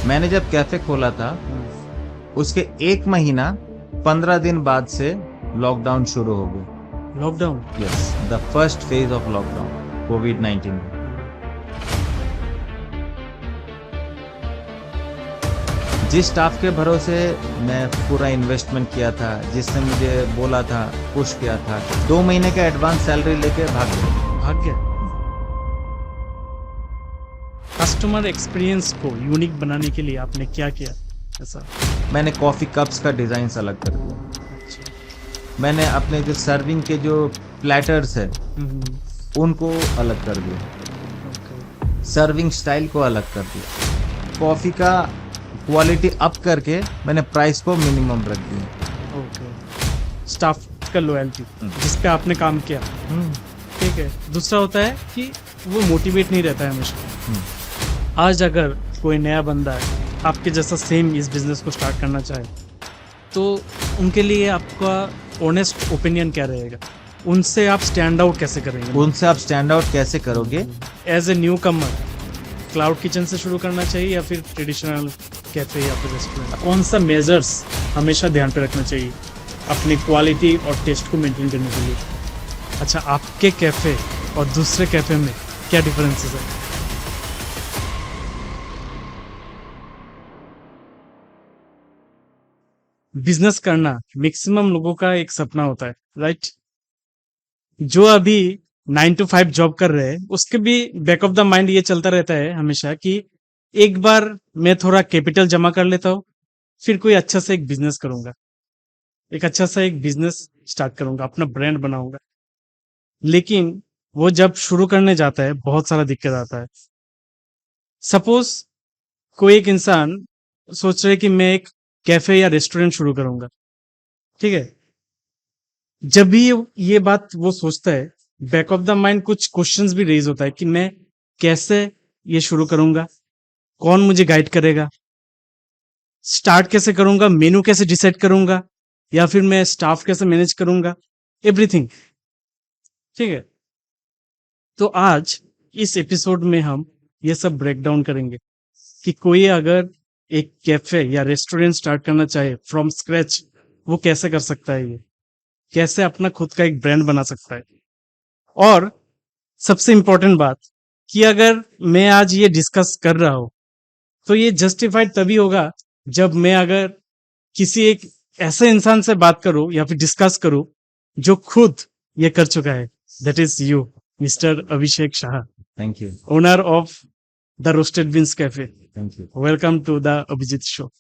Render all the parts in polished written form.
मैंने जब कैफे खोला था उसके 1 महीना 15 दिन बाद से लॉकडाउन शुरू हो गया। Lockdown. Yes, the first phase of lockdown कोविड-19 में। जिस स्टाफ के भरोसे मैं पूरा इन्वेस्टमेंट किया था, जिसने मुझे बोला था, पुश किया था, 2 महीने का एडवांस सैलरी लेके भाग गया। भाग गया। कस्टमर एक्सपीरियंस को यूनिक बनाने के लिए आपने क्या किया ऐसा? मैंने कॉफी कप्स का डिजाइन अलग कर दिया। मैंने अपने जो सर्विंग के जो प्लेटर्स है उनको अलग कर दिया। सर्विंग स्टाइल को अलग कर दिया। कॉफी का क्वालिटी अप करके मैंने प्राइस को मिनिमम रख दिया। ओके। स्टाफ का लॉयल्टी जिस पे आपने काम किया, ठीक है। दूसरा होता है कि वो मोटिवेट नहीं रहता है हमेशा। आज अगर कोई नया बंदा है आपके जैसा सेम इस बिजनेस को स्टार्ट करना चाहे तो उनके लिए आपका ऑनेस्ट ओपिनियन क्या रहेगा? उनसे आप स्टैंड आउट कैसे करेंगे? उनसे आप स्टैंड आउट कैसे करोगे? As a newcomer cloud kitchen से शुरू करना चाहिए या फिर ट्रेडिशनल कैफे या फिर रेस्टोरेंट? कौन सा मेजर्स हमेशा ध्यान पे रखना चाहिए अपनी क्वालिटी और टेस्ट को मेंटेन करने के लिए? अच्छा, आपके कैफे और दूसरे कैफे में क्या डिफरेंसेस है? बिजनेस करना मैक्सिमम लोगों का एक सपना होता है, राइट? जो अभी 9 to 5 जॉब कर रहे हैं उसके भी बैक ऑफ द माइंड ये चलता रहता है हमेशा कि एक बार मैं थोड़ा कैपिटल जमा कर लेता हूँ, फिर कोई अच्छा सा एक बिजनेस करूंगा, एक अच्छा सा एक बिजनेस स्टार्ट करूंगा, अपना ब्रांड बनाऊंगा। लेकिन वो जब शुरू करने जाता है बहुत सारा दिक्कत आता है। सपोज कोई एक इंसान सोच रहे कि मैं एक कैफे या रेस्टोरेंट शुरू करूंगा, ठीक है। जब भी ये बात वो सोचता है, बैक ऑफ द माइंड कुछ क्वेश्चंस भी रेज होता है कि मैं कैसे ये शुरू करूंगा, कौन मुझे गाइड करेगा, स्टार्ट कैसे करूंगा, मेनू कैसे डिसाइड करूंगा, या फिर मैं स्टाफ कैसे मैनेज करूंगा, एवरीथिंग, ठीक है। तो आज इस एपिसोड में हम ये सब ब्रेक डाउन करेंगे कि कोई अगर एक कैफे या रेस्टोरेंट स्टार्ट करना चाहे फ्रॉम स्क्रैच, वो कैसे कर सकता है, ये कैसे अपना खुद का एक ब्रांड बना सकता है। और सबसे इंपॉर्टेंट बात कि अगर मैं आज ये डिस्कस कर रहा हूं तो ये जस्टिफाइड तभी होगा जब मैं अगर किसी एक ऐसे इंसान से बात करूं या फिर डिस्कस करूं जो खुद ये कर चुका है। That is you, mister Abhishek Shah, thank you. Owner of the roasted beans cafe. Thank you. Welcome to the Abhijeet show.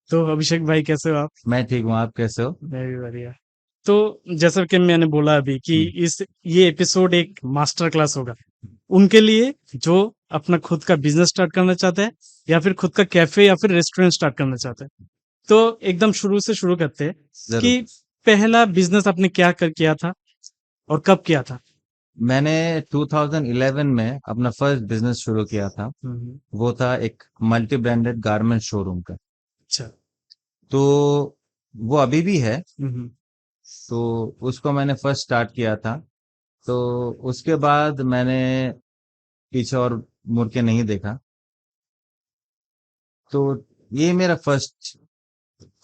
तो अभिषेक भाई कैसे हो आप? मैं ठीक हूँ, आप कैसे हो? मैं भी बढ़िया। तो जैसा कि मैंने बोला अभी कि इस ये एपिसोड एक मास्टर क्लास होगा उनके लिए जो अपना खुद का बिजनेस स्टार्ट करना चाहते हैं या फिर खुद का कैफे या फिर रेस्टोरेंट स्टार्ट करना चाहते हैं। तो एकदम शुरू से शुरू करते हैं कि जरूर। पहला बिजनेस आपने क्या कर किया था और कब किया था? मैंने 2011 में अपना फर्स्ट बिजनेस शुरू किया था। वो था एक मल्टी ब्रांडेड गारमेंट शोरूम का। अच्छा। तो वो अभी भी है। हम्म। तो उसको मैंने फर्स्ट स्टार्ट किया था। तो उसके बाद मैंने पीछे और मुड़ के नहीं देखा। तो ये मेरा फर्स्ट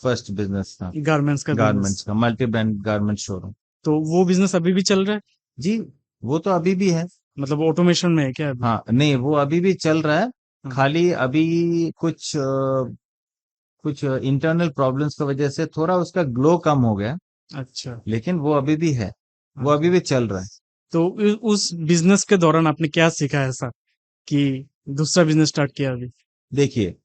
फर्स्ट बिजनेस था, गारमेंट्स का बिजनेस। गारमेंट्स का, मल्टी ब्रांड गारमेंट शोरूम। तो वो बिजनेस अभी भी चल रहा है? जी, वो तो अभी भी है। मतलब ऑटोमेशन में है क्या अभी? हाँ, नहीं, वो अभी भी चल रहा है। हाँ। खाली अभी कुछ कुछ इंटरनल प्रॉब्लम्स की वजह से थोड़ा उसका ग्लो कम हो गया, अच्छा। लेकिन वो अभी भी है, वो अभी भी चल रहा है। तो उस बिजनेस के दौरान आपने क्या सीखा ऐसा कि दूसरा बिजनेस स्टार्ट किया अभी? देखिए,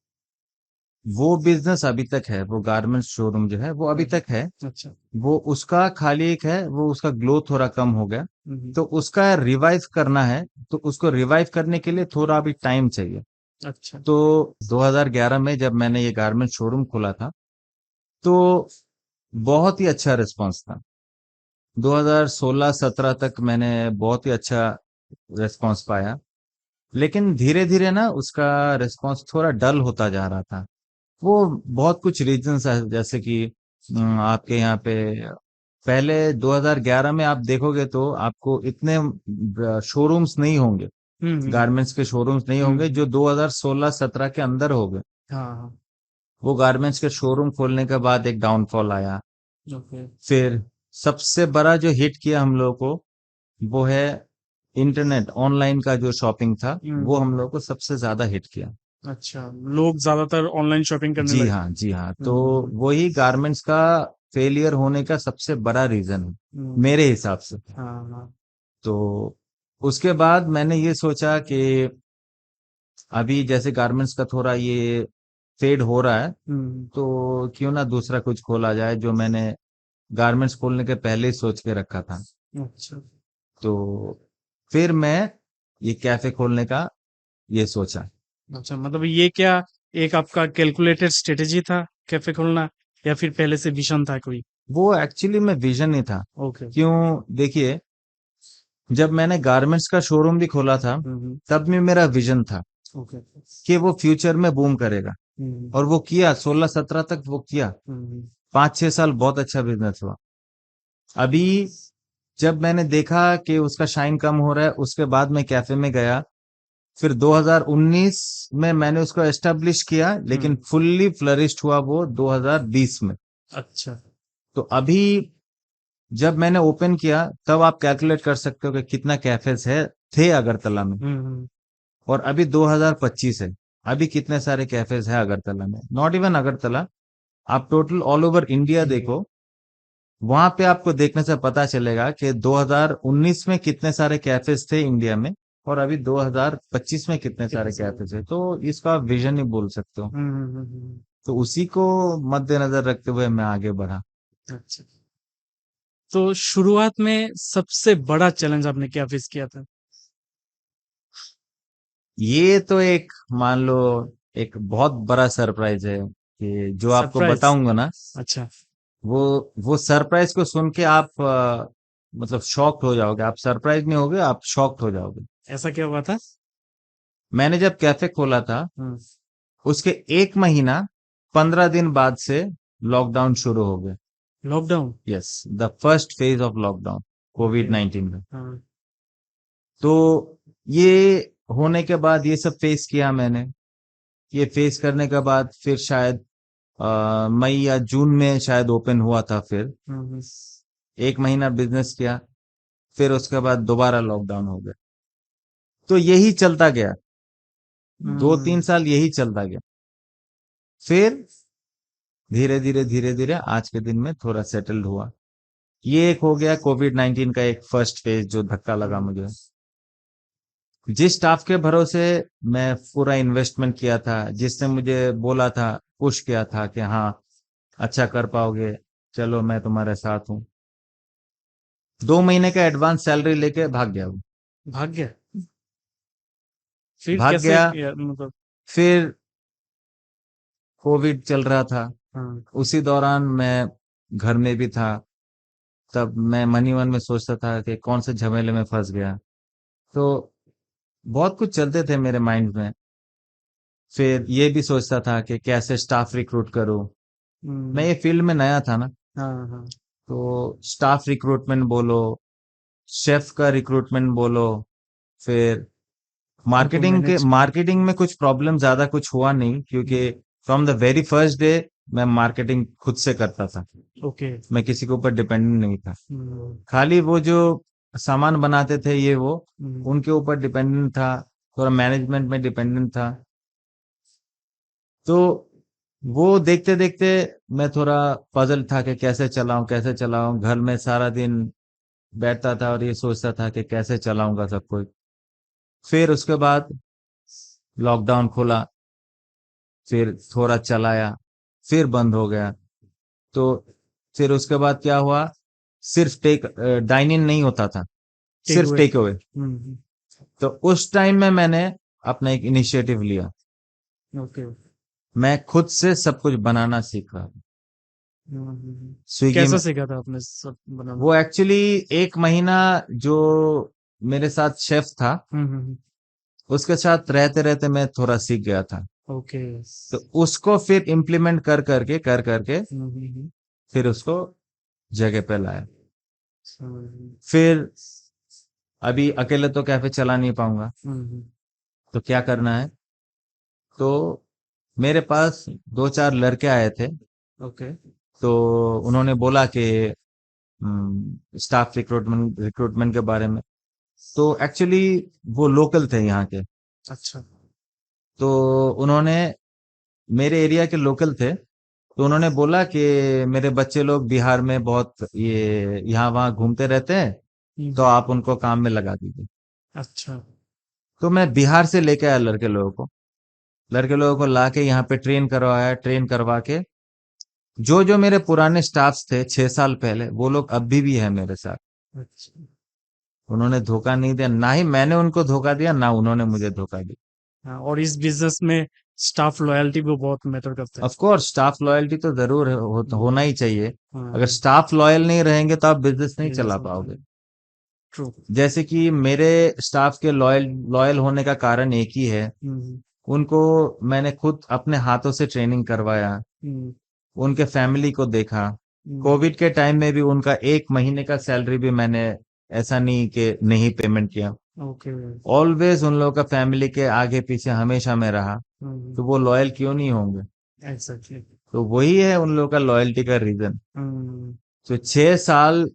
वो बिजनेस अभी तक है, वो गारमेंट शोरूम जो है वो अभी तक है। अच्छा। वो उसका खाली एक है, वो उसका ग्लो थोड़ा कम हो गया, हम्म। तो उसका रिवाइव करना है। तो उसको रिवाइव करने के लिए थोड़ा अभी टाइम चाहिए। अच्छा। तो 2011 में जब मैंने ये गारमेंट शोरूम खोला था तो बहुत ही अच्छा रिस्पांस था। 2016-17 तक मैंने बहुत ही अच्छा रिस्पांस पाया, लेकिन धीरे धीरे ना उसका रिस्पांस थोड़ा डल होता जा रहा था। वो बहुत कुछ रीजंस है, जैसे कि आपके यहाँ पे पहले 2011 में आप देखोगे तो आपको इतने शोरूम्स नहीं होंगे, गारमेंट्स के शोरूम्स नहीं होंगे जो 2016-17 के अंदर हो गए। हाँ वो गारमेंट्स के शोरूम खोलने के बाद एक डाउनफॉल आया। ओके फिर सबसे बड़ा जो हिट किया हम लोगों को वो है इंटरनेट, ऑनलाइन का जो शॉपिंग था वो हम लोगों को सबसे ज्यादा हिट किया। अच्छा लोग ज्यादातर ऑनलाइन शॉपिंग करने जी लगे हाँ, जी हाँ। तो हम्म वही गारमेंट्स का फेलियर होने का सबसे बड़ा रीजन है हम्म, मेरे हिसाब से। हाँ हाँ तो उसके बाद मैंने ये सोचा कि अभी जैसे गारमेंट्स का थोड़ा ये फेड हो रहा है, हम्म तो क्यों ना दूसरा कुछ खोला जाए, जो मैंने गारमेंट्स खोलने के पहले ही सोच के रखा था। अच्छा तो फिर मैं ये कैफे खोलने का ये सोचा। अच्छा मतलब ये क्या एक आपका कैलकुलेटेड स्ट्रेटेजी था कैफे खोलना या फिर पहले से विजन था कोई वो एक्चुअली में विजन ही था। ओके क्यों, देखिए, जब मैंने गारमेंट्स का शोरूम भी खोला था हम्म तब भी मेरा विजन था ओके कि वो फ्यूचर में बूम करेगा, हम्म और वो किया। 16-17 तक वो किया। हम्म 5-6 साल बहुत अच्छा बिजनेस हुआ। अभी जब मैंने देखा कि उसका शाइन कम हो रहा है, उसके बाद मैं कैफे में गया। फिर 2019 में मैंने उसको एस्टेब्लिश किया, लेकिन फुल्ली फ्लरिश्ड हुआ वो 2020 में। अच्छा तो अभी जब मैंने ओपन किया तब आप कैलकुलेट कर सकते हो कि कितना कैफेज है थे अगरतला में, हम्म और अभी 2025 है। अभी कितने सारे कैफेज है अगरतला में, नॉट इवन अगरतला, आप total all over India India देखो। वहां पे आपको देखने से पता चलेगा कि 2019 में कितने सारे कैफेज थे इंडिया में, और अभी 2025 में कितने कितने सारे सारे कैफेज है। तो इसका विजन ही बोल सकते हो। हम्म। तो उसी को मद्देनजर रखते हुए मैं आगे बढ़ा। अच्छा तो शुरुआत में सबसे बड़ा चैलेंज आपने क्या फेस किया था ये तो एक, मान लो, एक बहुत बड़ा सरप्राइज है कि जो आपको सरप्राइज बताऊंगा ना, अच्छा वो वो सरप्राइज को सुन के आप मतलब शॉक्ड हो जाओगे। आप सरप्राइज नहीं होगे, आप शॉक्ड हो जाओगे। ऐसा क्या हुआ था मैंने जब कैफे खोला था हम्म उसके 1 महीना 15 दिन बाद से लॉकडाउन शुरू हो गया। Lockdown yes, the first phase of lockdown, okay कोविड-19 में। हाँ तो ये होने के बाद ये सब फेस किया मैंने। ये फेस करने के बाद फिर शायद मई या जून में शायद ओपन हुआ था। फिर हम्म 1 महीना बिजनेस किया, फिर उसके बाद दोबारा लॉकडाउन हो गया। तो यही चलता गया, 2-3 साल यही चलता गया। फिर धीरे धीरे आज के दिन में थोड़ा सेटल्ड हुआ। ये एक हो गया कोविड-19 का एक फर्स्ट फेज जो धक्का लगा हम्म, मुझे। जिस स्टाफ के भरोसे मैं पूरा इन्वेस्टमेंट किया था, जिसने मुझे बोला था, पुश किया था कि हाँ अच्छा कर पाओगे, चलो मैं तुम्हारे साथ हूँ, 2 महीने का एडवांस सैलरी लेके भाग गया वो। भाग गया फिर भाग कैसे गया। मतलब फिर कोविड चल रहा था, हाँ उसी दौरान मैं घर में भी था। तब मैं मन ही मन में सोचता था कि कौन से झमेले में फंस गया। तो बहुत कुछ चलते थे मेरे माइंड में। फिर ये भी सोचता था कि कैसे स्टाफ रिक्रूट करूं। मैं हम्म, ये फील्ड में नया था ना, हाँ हाँ तो स्टाफ रिक्रूटमेंट बोलो, शेफ का रिक्रूटमेंट बोलो, फिर उनको मैनेज मार्केटिंग में कुछ प्रॉब्लम ज्यादा कुछ हुआ नहीं, क्योंकि from the very first day मैं मार्केटिंग खुद से करता था। ओके मैं किसी के ऊपर डिपेंडेंट नहीं था। हम्म, खाली वो जो सामान बनाते थे ये वो, हम्म, उनके ऊपर डिपेंडेंट था। थोड़ा मैनेजमेंट में डिपेंडेंट था। तो वो देखते देखते मैं थोड़ा पजल था कि कैसे चलाऊं। घर में सारा दिन बैठता था और ये सोचता था कि कैसे चलाऊंगा सब कुछ। फिर उसके बाद लॉकडाउन खुला, फिर थोड़ा चलाया, फिर बंद हो गया। तो फिर उसके बाद क्या हुआ, सिर्फ टेक डाइन इन नहीं होता था, टेक सिर्फ अवे टेक अवे। हम्म तो उस टाइम में मैंने अपना एक इनिशिएटिव लिया। ओके मैं खुद से सब कुछ बनाना सीखा। स्विगी कैसा में, सीखा था आपने सब बनाना वो एक्चुअली 1 महीना जो मेरे साथ शेफ था हम्म उसके साथ रहते रहते मैं थोड़ा सीख गया था। ओके तो उसको फिर इम्प्लीमेंट कर करके हम्म फिर उसको जगह पे लाया। फिर अभी अकेले तो कैफे चला नहीं पाऊंगा, तो क्या करना है, तो मेरे पास 2-4 लड़के आए थे, ओके। तो उन्होंने बोला कि स्टाफ रिक्रूटमेंट रिक्रूटमेंट के बारे में। तो एक्चुअली वो लोकल थे यहाँ के, अच्छा। तो उन्होंने, मेरे एरिया के लोकल थे, तो उन्होंने बोला कि मेरे बच्चे लोग बिहार में बहुत ये यहाँ वहाँ घूमते रहते हैं, तो आप उनको काम में लगा दीजिए। अच्छा। तो मैं बिहार से लेके आया लड़के लोगों को ला के यहाँ पे ट्रेन करवाया, ट्रेन करवा के जो जो मेरे पुराने स्टाफ्स थे 6 साल पहले, वो लोग अभी भी है मेरे साथ। अच्छा। उन्होंने धोखा नहीं दिया, ना ही मैंने उनको धोखा दिया, ना उन्होंने मुझे धोखा दिया। हाँ, और इस बिजनेस में स्टाफ लॉयल्टी भी बहुत मैटर करता है। ऑफ कोर्स स्टाफ लॉयल्टी तो जरूर होना ही चाहिए। अगर हाँ, स्टाफ लॉयल नहीं रहेंगे तो आप बिजनेस नहीं बिजनेस चला होता पाओगे। है। ट्रू। जैसे कि मेरे स्टाफ के लॉयल लॉयल होने का कारण एक ही है, हम्म। उनको मैंने खुद अपने हाथों से ट्रेनिंग करवाया, हम्म। उनके फैमिली को देखा। हम्म। कोविड के टाइम में भी उनका 1 महीने का सैलरी भी मैंने, ऐसा नहीं कि नहीं पेमेंट किया। ओके। ऑलवेज उन लोगों का फैमिली के आगे पीछे हमेशा मैं रहा, हम्म। तो वो लॉयल क्यों नहीं होंगे। एग्जैक्टली। तो वही है उन लोगों का लॉयल्टी का रीजन। हम्म। तो 6 साल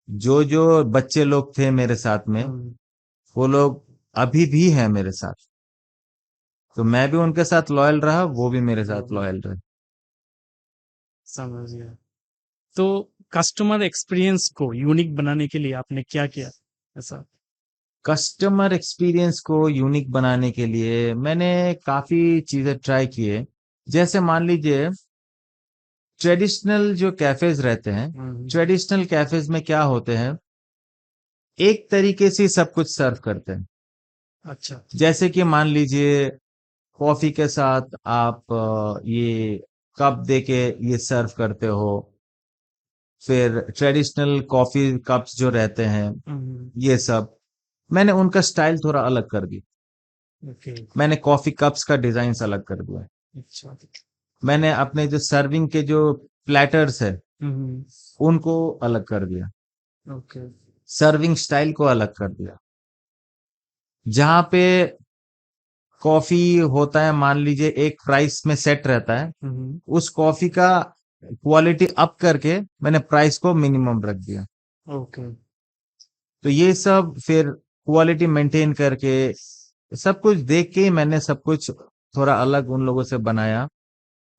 जो जो बच्चे लोग थे मेरे साथ में, हम्म। वो लोग अभी भी हैं मेरे साथ। तो मैं भी उनके साथ लॉयल रहा, वो भी मेरे साथ हम्म। लॉयल रहे। समझ गया। तो कस्टमर एक्सपीरियंस को यूनिक बनाने के लिए आपने क्या किया ऐसा? कस्टमर एक्सपीरियंस को यूनिक बनाने के लिए मैंने काफी चीजें ट्राई किए। जैसे मान लीजिए, ट्रेडिशनल जो कैफेज रहते हैं, हम्म। ट्रेडिशनल कैफेज में क्या होते हैं, एक तरीके से सब कुछ सर्व करते हैं। अच्छा। जैसे कि मान लीजिए, कॉफी के साथ आप ये कप देके ये सर्व करते हो। फिर ट्रेडिशनल कॉफी कप्स जो रहते हैं, हम्म। ये सब मैंने उनका स्टाइल थोड़ा अलग कर दी। ओके। मैंने कॉफी कप्स का डिजाइन अलग कर दिया। अच्छा। मैंने अपने जो सर्विंग के जो प्लेटर्स है, हम्म। उनको अलग कर दिया। ओके। सर्विंग स्टाइल को अलग कर दिया। जहां पे कॉफी होता है, मान लीजिए एक प्राइस में सेट रहता है, हम्म। उस कॉफी का क्वालिटी अप करके मैंने प्राइस को मिनिमम रख दिया। ओके। तो ये सब फिर क्वालिटी मेंटेन करके, सब कुछ देख के ही मैंने सब कुछ थोड़ा अलग उन लोगों से बनाया,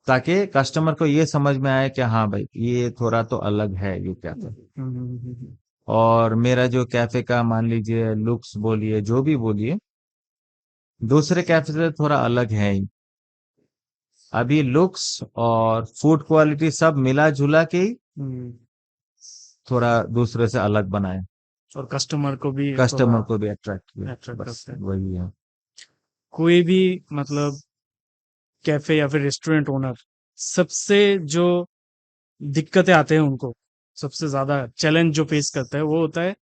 ताकि कस्टमर को ये समझ में आए कि हाँ भाई, ये थोड़ा तो अलग है ये कैफे। हम्म। और मेरा जो कैफे का मान लीजिए लुक्स बोलिए, जो भी बोलिए, दूसरे कैफे से थोड़ा अलग है ही। अभी लुक्स और फूड क्वालिटी सब मिला जुला के ही हम्म। थोड़ा दूसरे से अलग बनाए, और कस्टमर को भी थोड़ा कस्टमर को भी अट्रैक्ट किया। अट्रैक्ट बस करते हैं। वही है। कोई भी मतलब कैफे या फिर रेस्टोरेंट ओनर, सबसे जो दिक्कतें आते हैं उनको, सबसे ज्यादा चैलेंज जो फेस करता है वो होता है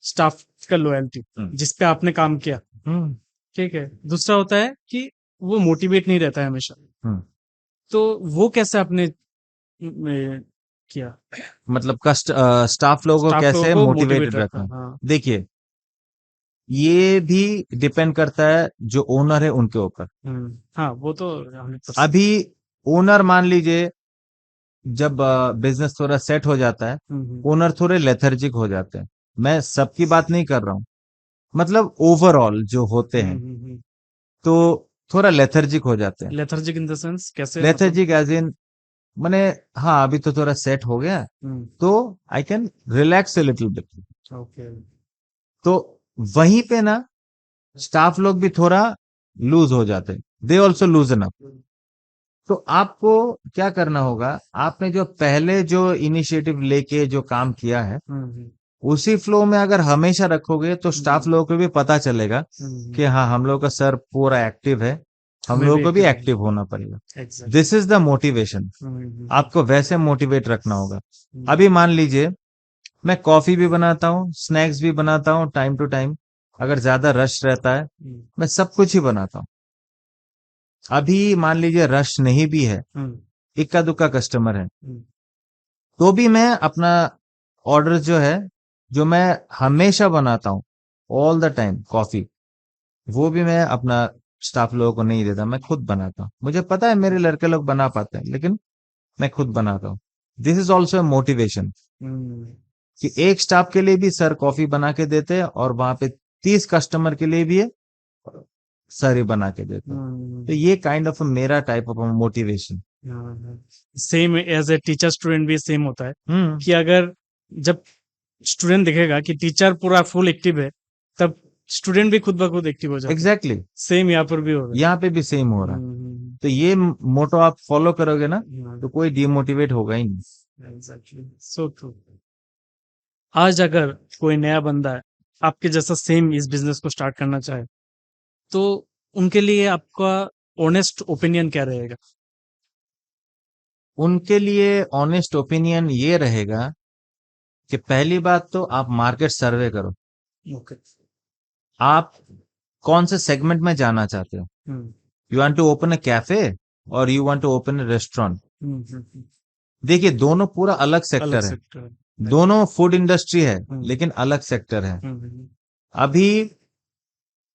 स्टाफ का लॉयल्टी, हम्म। जिस पे आपने काम किया। हम्म। ठीक है। दूसरा होता है कि वो मोटिवेट नहीं रहता है हमेशा। हम्म। तो वो कैसे आपने किया मतलब स्टाफ लोगों को स्टाफ लोगों कैसे को मोटिवेट मोटिवेटेड रखना? रखना। हाँ। देखिए, ये भी डिपेंड करता है जो ओनर है उनके ऊपर। हाँ, वो तो 100%। अभी ओनर मान लीजिए, जब बिजनेस थोड़ा सेट हो जाता है, हम्म। ओनर थोड़े लेथर्जिक हो जाते हैं। मैं सबकी बात नहीं कर रहा हूँ, मतलब ओवरऑल जो होते हैं, तो थोड़ा लेथर्जिक हो जाते हैं। लेथर्जिक इन द सेंस कैसे मतलब? लेथर्जिक एज इन, मैंने, हाँ अभी तो थोड़ा सेट हो गया, हम्म। तो I can relax a little bit. Okay. तो वहीं पे ना, स्टाफ लोग भी थोड़ा लूज हो जाते हैं, दे ऑल्सो लूजन अप। तो आपको क्या करना होगा, आपने जो पहले जो इनिशिएटिव लेके जो काम किया है, उसी फ्लो में अगर हमेशा रखोगे, तो स्टाफ लोगों को भी पता चलेगा कि हाँ, हम लोग का सर पूरा एक्टिव है, हम हमें लोगों भी को भी एक्टिव एक्टिव होना पड़ेगा। Exact. This is the motivation. आपको वैसे मोटिवेट रखना होगा। अभी मान लीजिए, मैं कॉफी भी बनाता हूँ, स्नैक्स भी बनाता हूँ टाइम टू टाइम। अगर ज्यादा रश रहता है, मैं सब कुछ ही बनाता हूँ। अभी मान लीजिए रश नहीं भी है, इक्का दुक्का कस्टमर है, तो भी मैं अपना ऑर्डर जो है, जो मैं हमेशा बनाता हूँ ऑल द टाइम, कॉफी, वो भी मैं अपना स्टाफ लोगों को नहीं देता, मैं खुद बनाता हूँ। मुझे पता है मेरे लड़के लोग बना पाते हैं, लेकिन मैं खुद बनाता हूँ। दिस इज ऑल्सो मोटिवेशन हम्म, कि एक स्टाफ के लिए भी सर कॉफी बना के देते हैं, और वहां पे 30 कस्टमर के लिए भी है, सर ही बना के देते हैं। तो ये काइंड ऑफ मेरा type of motivation. Same as a teacher student भी सेम होता है हम्म, कि अगर जब स्टूडेंट देखेगा कि टीचर पूरा फुल एक्टिव है, तब स्टूडेंट भी खुद ब खुद एक्टिव हो जाता है। एग्जैक्टली, सेम यहाँ पर भी हो रहा यहाँ पे भी सेम हो रहा है। है। तो ये मोटो आप फॉलो करोगे ना, तो कोई डिमोटिवेट होगा ही नहीं। Exactly, so true. आज अगर कोई नया बंदा है आपके जैसा सेम इस बिजनेस को स्टार्ट करना चाहे, तो उनके लिए आपका ऑनेस्ट ओपिनियन क्या रहेगा? उनके लिए ऑनेस्ट ओपिनियन ये रहेगा कि पहली बात तो आप मार्केट सर्वे करो। ओके। आप कौन से सेगमेंट में जाना चाहते हो? You want to open a cafe और you want to open a restaurant? देखिए, दोनों पूरा अलग अलग सेक्टर है, सेक्टर है। दोनों फूड इंडस्ट्री है, हम्म। लेकिन अलग सेक्टर है। हम्म, अभी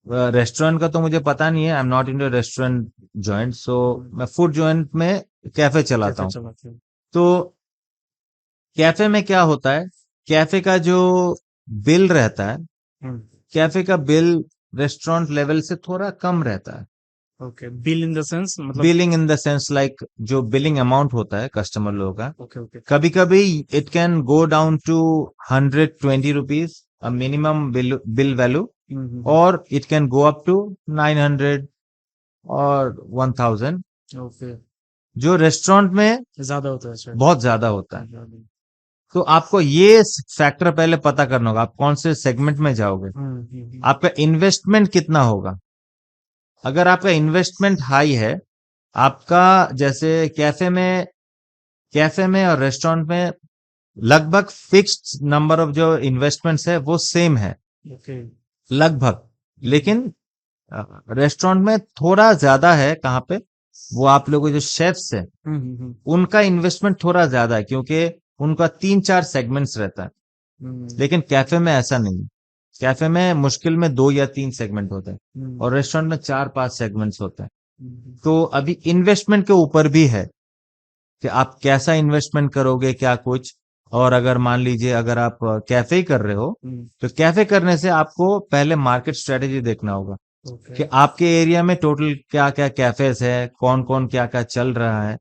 रेस्टोरेंट का तो मुझे पता नहीं है, I am not in restaurant joint, so मैं फूड जॉइंट में कैफे चलाता कैफे हूँ। चलाते हैं। तो कैफे में क्या होता है, कैफे का जो बिल रहता है, हम्म, कैफे का बिल रेस्टोरेंट लेवल से थोड़ा कम रहता है। Okay. Bill in the sense मतलब। Billing in the sense like जो बिलिंग अमाउंट होता है कस्टमर लोगों का, ओके ओके। कभी कभी it can go down to 120 rupees a minimum bill value, और it can go up to 900 और 1000, ओके। जो रेस्टोरेंट में ज्यादा होता है शायद। बहुत ज्यादा होता है। हम्म, तो आपको ये फैक्टर पहले पता करना होगा, आप कौन से सेगमेंट में जाओगे, आपका इन्वेस्टमेंट कितना होगा। अगर आपका इन्वेस्टमेंट हाई है, आपका जैसे कैफे में और रेस्टोरेंट में लगभग फिक्स्ड नंबर ऑफ जो इन्वेस्टमेंट्स है वो सेम है, ओके। लगभग। लेकिन रेस्टोरेंट में थोड़ा ज्यादा है, कहाँ पे, वो आप लोगों के जो शेफ्स है उनका इन्वेस्टमेंट थोड़ा ज्यादा है, क्योंकि उनका 3-4 सेगमेंट्स रहता है। लेकिन कैफे में ऐसा नहीं है, कैफे में मुश्किल में 2 या 3 सेगमेंट होते हैं, और रेस्टोरेंट में 4-5 सेगमेंट्स होते हैं। तो अभी इन्वेस्टमेंट के ऊपर भी है कि आप कैसा इन्वेस्टमेंट करोगे, क्या कुछ। और अगर मान लीजिए अगर आप कैफे ही कर रहे हो, तो कैफे करने से आपको पहले मार्केट स्ट्रेटेजी देखना होगा कि आपके एरिया में टोटल क्या क्या कैफेज है, कौन कौन क्या क्या चल रहा है,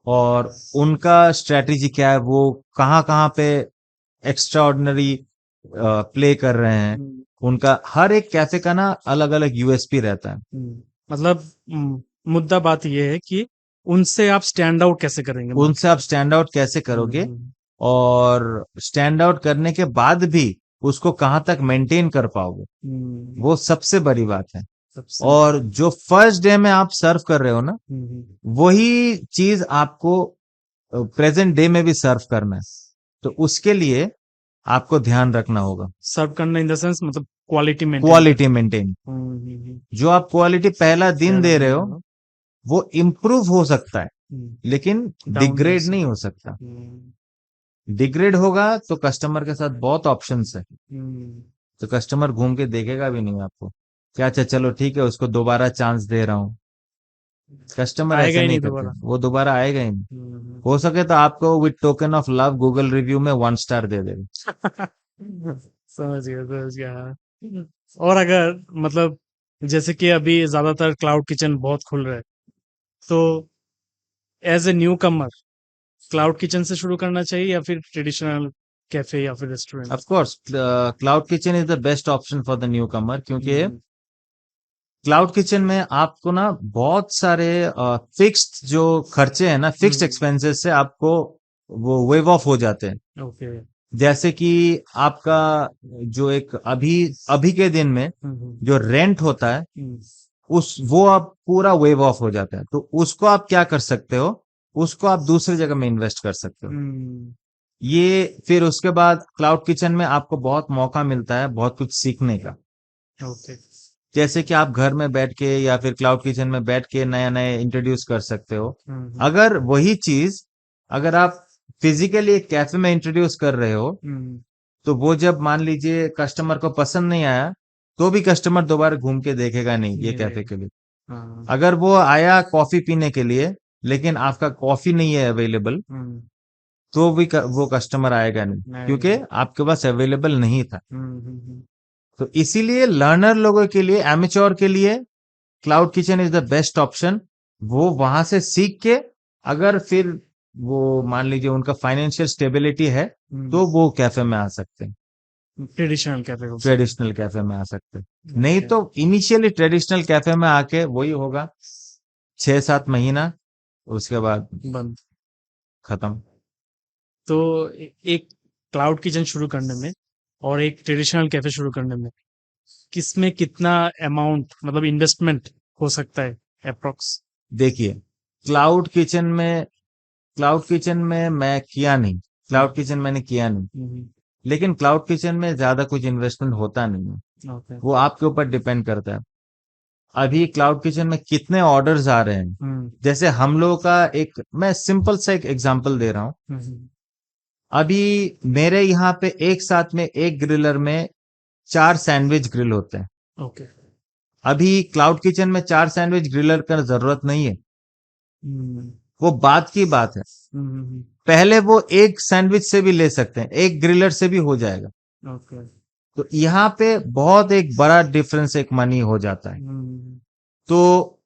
और उनका स्ट्रेटेजी क्या है, वो कहाँ कहाँ पे एक्स्ट्रा ऑर्डिनरी प्ले कर रहे हैं। उनका हर एक कैफे का ना अलग अलग यूएसपी रहता है। मतलब मुद्दा बात ये है कि उनसे आप स्टैंड आउट कैसे करेंगे उनसे आप स्टैंड आउट कैसे करोगे, और स्टैंड आउट करने के बाद भी उसको कहाँ तक मेंटेन कर पाओगे, वो सबसे बड़ी बात है। और जो फर्स्ट डे में आप सर्व कर रहे हो ना, वही चीज आपको प्रेजेंट डे में भी सर्व करना है। तो उसके लिए आपको ध्यान रखना होगा, सर्व करना इन द सेंस मतलब क्वालिटी मेंटेन। जो आप क्वालिटी पहला दिन दे रहे हो वो इम्प्रूव हो सकता है, लेकिन डिग्रेड नहीं हो सकता। डिग्रेड होगा तो कस्टमर के साथ बहुत ऑप्शंस है, तो कस्टमर घूम के देखेगा भी नहीं आपको, क्या अच्छा चलो ठीक है उसको दोबारा चांस दे रहा हूँ। कस्टमर ऐसा नहीं करते, वो दोबारा आएगा ही नहीं। हो सके तो आपको with token of love Google review में 1 स्टार दे देगा। समझ गया। और अगर मतलब जैसे कि अभी ज्यादातर क्लाउड किचन बहुत खुल रहे हैं, तो as a newcomer cloud kitchen से शुरू करना चाहिए या फिर ट्रेडिशनल कैफे या फिर restaurant? Of course cloud kitchen is the best option for the new comer, क्योंकि क्लाउड किचन में आपको ना बहुत सारे फिक्स्ड जो खर्चे हैं ना, फिक्स्ड एक्सपेंसेस से आपको वो वेव ऑफ हो जाते हैं। ओके। जैसे कि आपका जो एक अभी अभी के दिन में जो रेंट होता है, वो आप पूरा वेव ऑफ हो जाता है। तो उसको आप क्या कर सकते हो, उसको आप दूसरी जगह में इन्वेस्ट कर सकते हो। ये फिर उसके बाद क्लाउड किचन में आपको बहुत मौका मिलता है बहुत कुछ सीखने का। ओके। जैसे कि आप घर में बैठ के या फिर क्लाउड किचन में बैठ के नया नया इंट्रोड्यूस कर सकते हो। अगर वही चीज अगर आप फिजिकली एक कैफे में इंट्रोड्यूस कर रहे हो, तो वो जब मान लीजिए कस्टमर को पसंद नहीं आया, तो भी कस्टमर दोबारा घूम के देखेगा नहीं ये कैफे के लिए। हाँ, अगर वो आया कॉफी पीने के लिए, लेकिन आपका कॉफी नहीं है अवेलेबल, तो भी वो कस्टमर आएगा नहीं, क्योंकि आपके पास अवेलेबल नहीं था। तो इसीलिए लर्नर लोगों के लिए, एमेच्योर के लिए cloud kitchen is the best option. वो वहां से सीख के, अगर फिर वो मान लीजिए उनका फाइनेंशियल स्टेबिलिटी है, तो वो कैफे में आ सकते हैं, ट्रेडिशनल कैफे को ट्रेडिशनल कैफे में आ सकते हैं। नहीं तो इनिशियली ट्रेडिशनल कैफे में आके वही होगा 6-7 महीना, उसके बाद बंद। खत्म। तो एक क्लाउड किचन शुरू करने में और एक ट्रेडिशनल कैफे शुरू करने में किसमें कितना अमाउंट मतलब इन्वेस्टमेंट हो सकता है अप्रोक्स? देखिए, क्लाउड किचन में मैं किया नहीं, क्लाउड किचन मैंने किया नहीं, लेकिन क्लाउड किचन में ज्यादा कुछ इन्वेस्टमेंट होता नहीं है। ओके। वो आपके ऊपर डिपेंड करता है। अभी क्लाउड किचन में कितने ऑर्डर्स आ रहे हैं, जैसे हम लोगों का एक, मैं सिंपल सा एक एग्जांपल दे रहा हूँ। अभी मेरे यहाँ पे एक साथ में एक ग्रिलर में 4 सैंडविच ग्रिल होते हैं। ओके। अभी क्लाउड किचन में 4 सैंडविच ग्रिलर का जरूरत नहीं है, वो बात की बात है। पहले वो एक सैंडविच से भी ले सकते हैं, एक ग्रिलर से भी हो जाएगा। ओके। तो यहाँ पे बहुत एक बड़ा डिफरेंस एक मनी हो जाता है। तो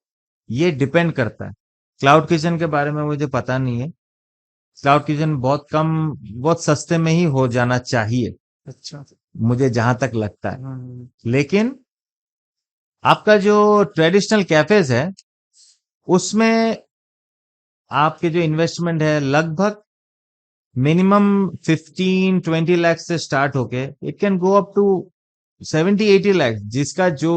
ये डिपेंड करता है। क्लाउड किचन के बारे में मुझे पता नहीं है। क्लाउड किचन बहुत कम, बहुत सस्ते में ही हो जाना चाहिए, अच्छा। मुझे जहां तक लगता है। लेकिन आपका जो ट्रेडिशनल कैफेज है, उसमें आपके जो इन्वेस्टमेंट है लगभग मिनिमम 15-20 लाख से स्टार्ट होके it can go up to 70-80 lakh, जिसका जो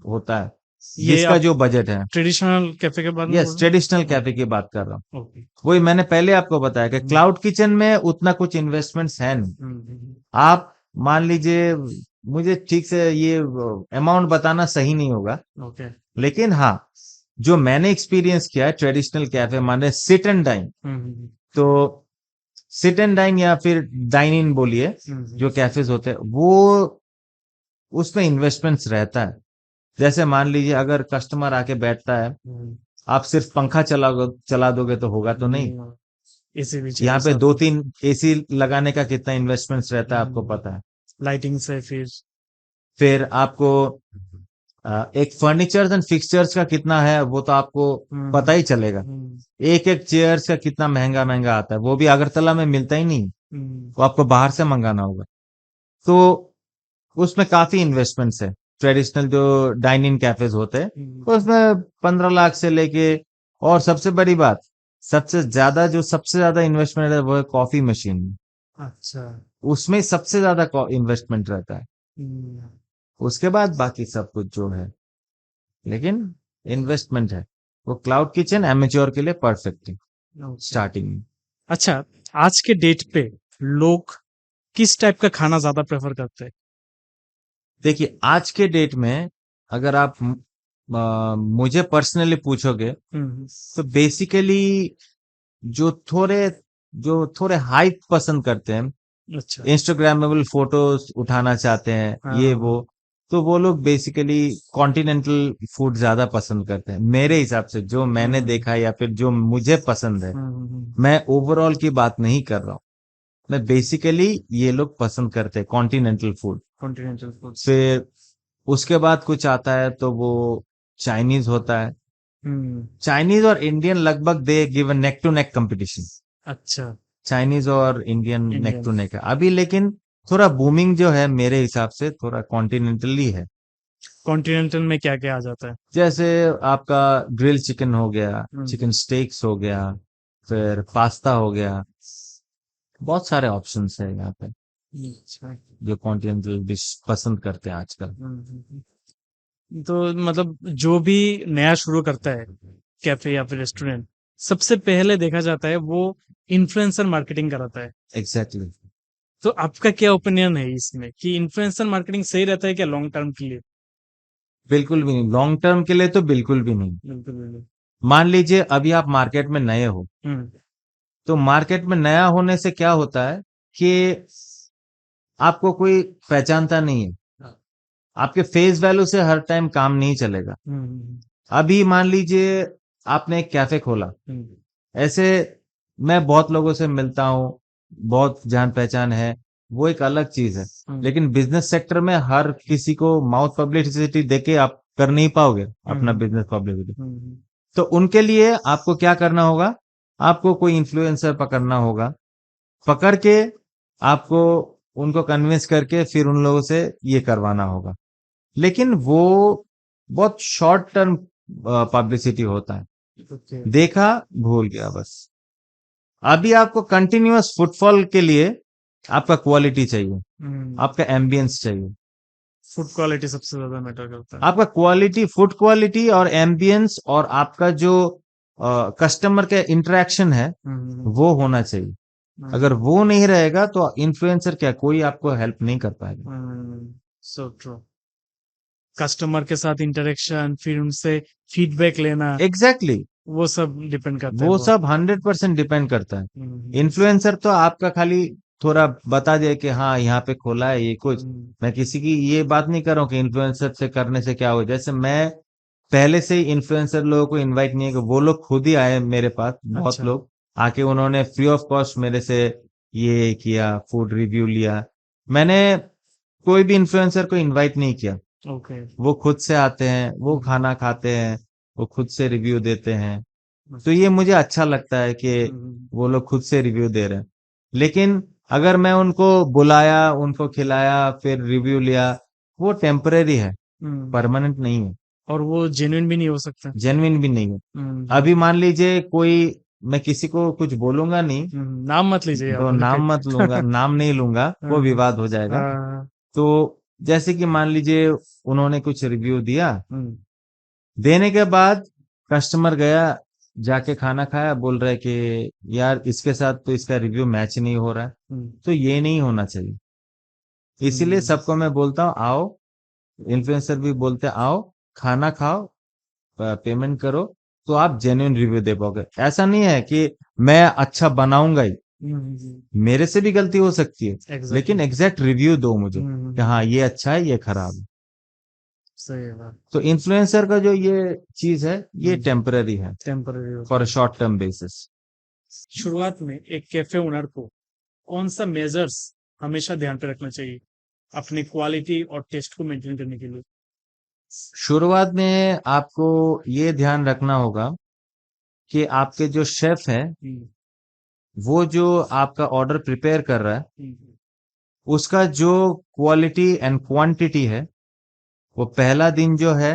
होता है, ये जिसका आप जो बजट है। ट्रेडिशनल कैफे के बारे में यस, बोल ट्रेडिशनल रहे कैफे की बात कर रहा हूँ। ओके। वही मैंने पहले आपको बताया कि क्लाउड किचन में उतना कुछ इन्वेस्टमेंट्स है नहीं। आप मान लीजिए, मुझे ठीक से ये अमाउंट बताना सही नहीं होगा, ओके। लेकिन हाँ, जो मैंने एक्सपीरियंस किया है ट्रेडिशनल कैफे माने सिट एंड डाइन, तो सिट एंड डाइन या फिर डाइन इन बोलिए, जो कैफेज होते हैं, वो उसमें इन्वेस्टमेंट्स रहता है। जैसे मान लीजिए अगर कस्टमर आके बैठता है, आप सिर्फ पंखा चला दोगे तो होगा तो नहीं। एसी भी चाहिए यहाँ पे साथ 2-3 एसी लगाने का कितना इन्वेस्टमेंट्स रहता है आपको पता है। लाइटिंग से फिर आपको एक फर्नीचर्स एंड फिक्सचर्स का कितना है वो तो आपको पता ही चलेगा। एक एक चेयर्स का कितना महंगा महंगा आता है, वो भी अगरतला में मिलता ही नहीं, वो आपको बाहर से मंगाना होगा। तो उसमें काफी इन्वेस्टमेंट्स है। ट्रेडिशनल जो डाइनिंग कैफेज होते हैं उसमें 15 लाख से लेके, और सबसे बड़ी बात, सबसे ज्यादा इन्वेस्टमेंट है वो है कॉफी मशीन में। अच्छा। उसमें सबसे ज्यादा इन्वेस्टमेंट रहता है, उसके बाद बाकी सब कुछ जो है, लेकिन इन्वेस्टमेंट है। वो क्लाउड किचन एमेच्योर के लिए परफेक्ट है स्टार्टिंग में। अच्छा, आज के डेट पे लोग किस टाइप का खाना ज्यादा प्रेफर करते हैं? देखिए, आज के डेट में अगर आप मुझे पर्सनली पूछोगे, तो बेसिकली जो थोड़े हाइप पसंद करते हैं, अच्छा। इंस्टाग्रामेबल फोटोज उठाना चाहते हैं, ये वो, तो वो लोग बेसिकली कॉन्टिनेंटल फूड ज्यादा पसंद करते हैं मेरे हिसाब से, जो मैंने देखा है या फिर जो मुझे पसंद है। मैं ओवरऑल की बात नहीं कर रहा हूँ, मैं बेसिकली ये लोग पसंद करते हैं कॉन्टिनेंटल फूड। Continental food. फिर उसके बाद कुछ आता है तो वो चाइनीज होता है। चाइनीज और इंडियन लगभग they give neck to neck competition. अच्छा। चाइनीज और Indian neck Indian to neck है अभी, लेकिन थोड़ा बूमिंग जो है मेरे हिसाब से थोड़ा कॉन्टिनेंटली है। कॉन्टिनेंटल में क्या क्या आ जाता है? जैसे आपका ग्रिल चिकन हो गया, चिकन स्टेक्स हो गया, फिर पास्ता हो गया, बहुत सारे ऑप्शंस है यहाँ पे अच्छा। जो कॉन्टिनेंटल डिश पसंद करते हैं आजकल। तो मतलब जो भी नया शुरू करता है कैफे या फिर रेस्टोरेंट, सबसे पहले देखा जाता है वो इन्फ्लुएंसर मार्केटिंग कराता है। एग्जैक्टली। तो आपका क्या ओपिनियन है इसमें कि इन्फ्लुएंसर मार्केटिंग सही रहता है क्या लॉन्ग टर्म के लिए? बिल्कुल भी नहीं, लॉन्ग टर्म के लिए तो बिल्कुल भी नहीं। बिल्कुल बिल्कुल। मान लीजिए अभी आप मार्केट में नए हो, तो मार्केट में नया होने से क्या होता है कि आपको कोई पहचानता नहीं है, आपके फेस वैल्यू से हर टाइम काम नहीं चलेगा। अभी मान लीजिए आपने एक कैफे खोला, ऐसे मैं बहुत लोगों से मिलता हूँ, बहुत जान पहचान है, वो एक अलग चीज है। लेकिन बिजनेस सेक्टर में हर किसी को माउथ पब्लिसिटी देके आप कर नहीं पाओगे अपना बिजनेस पब्लिसिटी। तो उनके लिए आपको क्या करना होगा, आपको कोई इन्फ्लुएंसर पकड़ना होगा, पकड़ के आपको उनको कन्विंस करके फिर उन लोगों से ये करवाना होगा। लेकिन वो बहुत शॉर्ट टर्म पब्लिसिटी होता है, देखा भूल गया बस। अभी आपको कंटिन्यूअस फुटफॉल के लिए आपका क्वालिटी चाहिए, आपका एम्बियंस चाहिए। फूड क्वालिटी सबसे ज्यादा मैटर करता है। आपका क्वालिटी, फूड क्वालिटी और एम्बियंस और आपका जो कस्टमर का इंटरेक्शन है वो होना चाहिए। अगर वो नहीं रहेगा तो इन्फ्लुएंसर क्या, कोई आपको हेल्प नहीं कर पाएगा। So true. कस्टमर के साथ इंटरेक्शन, फिर उनसे फीडबैक लेना, एग्जैक्टली वो सब डिपेंड करता है वो बहुत। सब 100% डिपेंड करता है। इन्फ्लुएंसर तो आपका खाली थोड़ा बता दे कि हाँ यहाँ पे खोला है ये कुछ। मैं किसी की ये बात नहीं कर रहा हूँ कि इन्फ्लुएंसर से करने से क्या हो, जैसे मैं पहले से ही इन्फ्लुएंसर लोगों को इनवाइट नहीं है, वो लोग खुद ही आए मेरे पास, बहुत अच्छा। लोग आके उन्होंने फ्री ऑफ कॉस्ट मेरे से ये किया, फूड रिव्यू लिया। मैंने कोई भी इन्फ्लुएंसर को इनवाइट नहीं किया, ओके। वो खुद से आते हैं, वो खाना खाते हैं, वो खुद से रिव्यू देते हैं। तो ये मुझे अच्छा लगता है कि वो लोग खुद से रिव्यू दे रहे हैं। लेकिन अगर मैं उनको बुलाया, उनको खिलाया, फिर रिव्यू लिया, वो टेम्परेरी है, परमानेंट नहीं है, और वो जेन्युइन भी नहीं हो सकता। जेन्युइन भी नहीं है। अभी मान लीजिए कोई, मैं किसी को कुछ बोलूंगा नहीं, नाम मत लीजिए तो आप नाम उनके। मत लूंगा, नाम नहीं लूंगा, वो विवाद हो जाएगा। तो जैसे कि मान लीजिए उन्होंने कुछ रिव्यू दिया, देने के बाद कस्टमर गया, जाके खाना खाया, बोल रहा है कि यार इसके साथ तो इसका रिव्यू मैच नहीं हो रहा है। तो ये नहीं होना चाहिए। इसीलिए सबको मैं बोलता हूँ आओ, इन्फ्लुएंसर भी बोलते हैं आओ, खाना खाओ, पेमेंट करो, तो आप जेन्युइन रिव्यू दे पाओगे। ऐसा नहीं है कि मैं अच्छा बनाऊंगा ही, मेरे से भी गलती हो सकती है, लेकिन एग्जैक्ट रिव्यू दो मुझे कि हाँ ये अच्छा है, ये खराब है। सही बात। तो इन्फ्लुएंसर का जो ये चीज है ये टेम्पररी है, temporary for short term basis. शुरुआत में एक कैफे ओनर को कौन सा मेजर्स हमेशा ध्यान पे रखना चाहिए अपनी क्वालिटी और टेस्ट को मेंटेन करने के लिए? शुरुआत में आपको ये ध्यान रखना होगा कि आपके जो शेफ है, वो जो आपका ऑर्डर प्रिपेयर कर रहा है, उसका जो क्वालिटी एंड क्वांटिटी है, वो पहला दिन जो है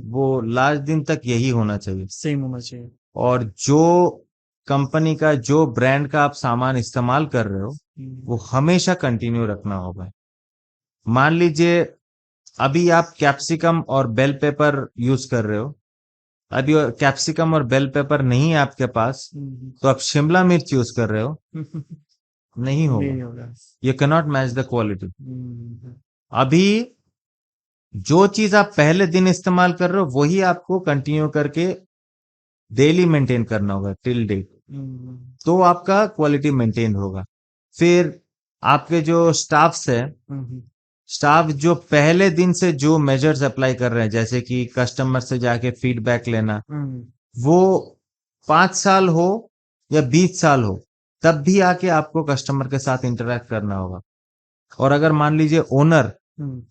वो लास्ट दिन तक यही होना चाहिए। सेम होना चाहिए। और जो कंपनी का, जो ब्रांड का आप सामान इस्तेमाल कर रहे हो, वो हमेशा कंटिन्यू रखना होगा। मान लीजिए अभी आप कैप्सिकम और बेल पेपर यूज कर रहे हो, अभी कैप्सिकम और बेल पेपर नहीं है आपके पास, तो आप शिमला मिर्च यूज कर रहे हो, नहीं होगा। You can not match the quality. अभी जो चीज आप पहले दिन इस्तेमाल कर रहे हो वही आपको कंटिन्यू करके डेली मेंटेन करना होगा टिल डेट, तो आपका क्वालिटी मेंटेन होगा। फिर आपके जो स्टाफ्स है, स्टाफ जो पहले दिन से जो मेजर्स अप्लाई कर रहे हैं, जैसे कि कस्टमर से जाके फीडबैक लेना, वो 5 साल हो या 20 साल हो, तब भी आके आपको कस्टमर के साथ इंटरेक्ट करना होगा। और अगर मान लीजिए ओनर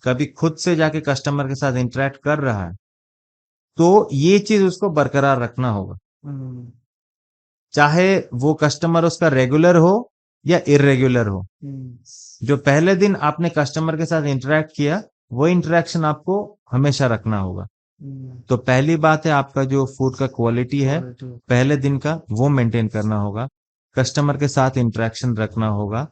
कभी खुद से जाके कस्टमर के साथ इंटरेक्ट कर रहा है, तो ये चीज उसको बरकरार रखना होगा, चाहे वो कस्टमर उसका रेगुलर हो या इरेगुलर हो। जो पहले दिन आपने कस्टमर के साथ इंटरेक्ट किया, वो इंटरेक्शन आपको हमेशा रखना होगा। तो पहली बात है, आपका जो फूड का क्वालिटी है पहले दिन का, वो मेंटेन करना होगा, कस्टमर के साथ इंटरेक्शन रखना होगा,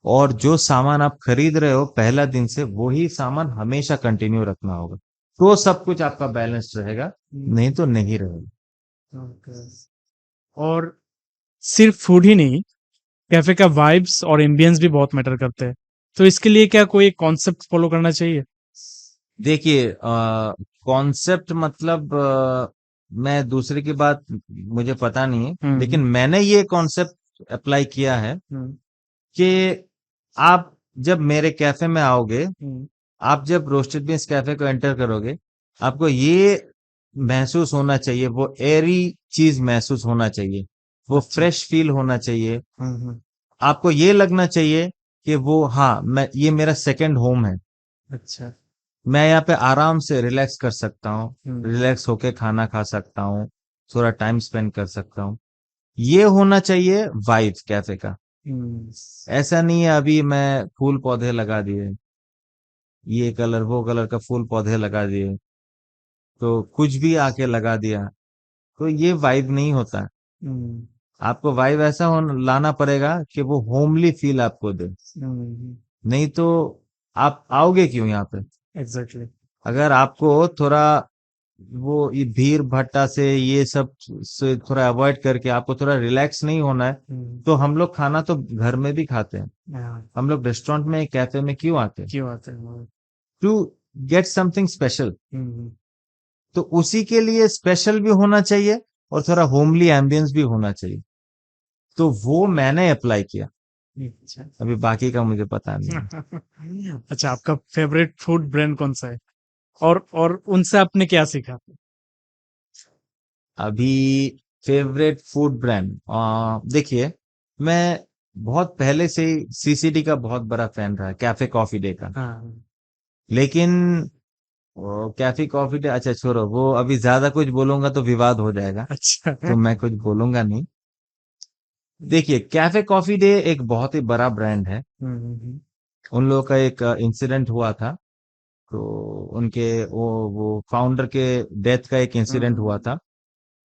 और जो सामान आप खरीद रहे हो पहला दिन से, वही सामान हमेशा कंटिन्यू रखना होगा। तो सब कुछ आपका बैलेंस रहेगा, नहीं तो नहीं रहेगा। और सिर्फ फूड ही नहीं, कैफे का वाइब्स और एम्बियंस भी बहुत मैटर करते हैं। तो इसके लिए क्या कोई कॉन्सेप्ट फॉलो करना चाहिए? देखिए कॉन्सेप्ट मतलब मैं दूसरे की बात मुझे पता नहीं है, लेकिन मैंने ये कॉन्सेप्ट अप्लाई किया है हम्म, कि आप जब मेरे कैफे में आओगे, हम्म, आप जब रोस्टेड बीन्स कैफे को एंटर करोगे, आपको ये महसूस होना चाहिए, वो एरी चीज महसूस होना चाहिए, वो अच्छा, फ्रेश फील होना चाहिए, हम्म, आपको ये लगना चाहिए कि वो, हाँ, मैं, ये मेरा सेकंड होम है, अच्छा, मैं यहाँ पे आराम से रिलैक्स कर सकता हूँ, हम्म, रिलैक्स होके खाना खा सकता हूँ, थोड़ा टाइम स्पेंड कर सकता हूँ। ये होना चाहिए वाइब कैफे का। हम्म, ऐसा नहीं है अभी मैं फूल पौधे लगा दिए, ये कलर वो कलर का फूल पौधे लगा दिए, तो कुछ भी आके लगा दिया, तो ये वाइब नहीं होता। हम्म, आपको वाइब ऐसा लाना पड़ेगा कि वो होमली फील आपको दे, नहीं तो आप आओगे क्यों यहाँ पे? एग्जैक्टली, अगर आपको थोड़ा वो ये भीड़ भट्टा से ये सब से थोड़ा अवॉइड करके आपको थोड़ा रिलैक्स नहीं होना है, तो हम लोग खाना तो घर में भी खाते हैं, हाँ, हम लोग रेस्टोरेंट में कैफे में क्यों आते हैं? क्यों आते हैं वो? To get something special. Hmm, तो उसी के लिए स्पेशल भी होना चाहिए और थोड़ा होमली एम्बियंस भी होना चाहिए, तो वो मैंने अप्लाई किया। अच्छा। अभी बाकी का मुझे पता नहीं है। अच्छा, आपका फेवरेट फूड ब्रांड कौन सा है? और उनसे आपने क्या सीखा? अभी फेवरेट फूड ब्रांड, देखिए, मैं बहुत पहले से ही सीसीडी का बहुत बड़ा फैन रहा, कैफे कॉफी डे का। हाँ, लेकिन वो कैफे कॉफी डे, अच्छा छोड़ो, वो अभी ज्यादा कुछ बोलूंगा तो विवाद हो जाएगा, अच्छा। तो मैं कुछ बोलूंगा नहीं। देखिए, कैफे कॉफी डे एक बहुत ही बड़ा ब्रांड है। हम्म, उन लोगों का एक इंसिडेंट हुआ था, तो उनके वो फाउंडर के डेथ का एक इंसिडेंट हुआ हम्म, था,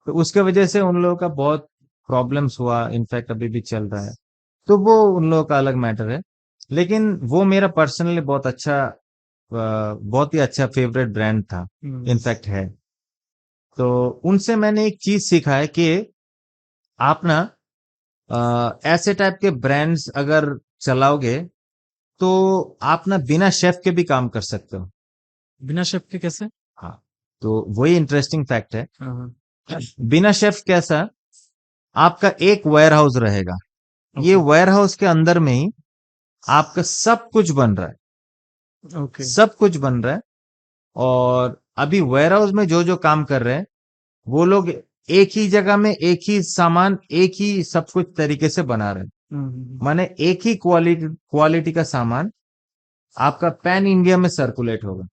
तो उसके वजह से उन लोगों का बहुत प्रॉब्लम्स हुआ, इनफैक्ट अभी भी चल रहा है, तो वो उन लोगों का अलग मैटर है। लेकिन वो मेरा पर्सनली बहुत अच्छा, बहुत ही अच्छा फेवरेट ब्रांड था, हम्म, इनफैक्ट है। तो उनसे मैंने एक चीज सीखा है कि आप ना ऐसे टाइप के ब्रांड्स अगर चलाओगे, तो आप ना बिना शेफ के भी काम कर सकते हो। बिना शेफ के कैसे? हाँ, तो वही इंटरेस्टिंग फैक्ट है। हाँ, बिना शेफ कैसा? आपका एक वेयर हाउस रहेगा, ये ओके, वेयर हाउस के अंदर में ही आपका सब कुछ बन रहा है, ओके, सब कुछ बन रहा है। और अभी वेयर हाउस में जो जो काम कर रहे हैं, वो लोग एक ही जगह में एक ही सामान एक ही सब कुछ तरीके से बना रहे हैं, हम्म, माने एक ही क्वालिटी क्वालिटी का सामान आपका पैन इंडिया में सर्कुलेट होगा।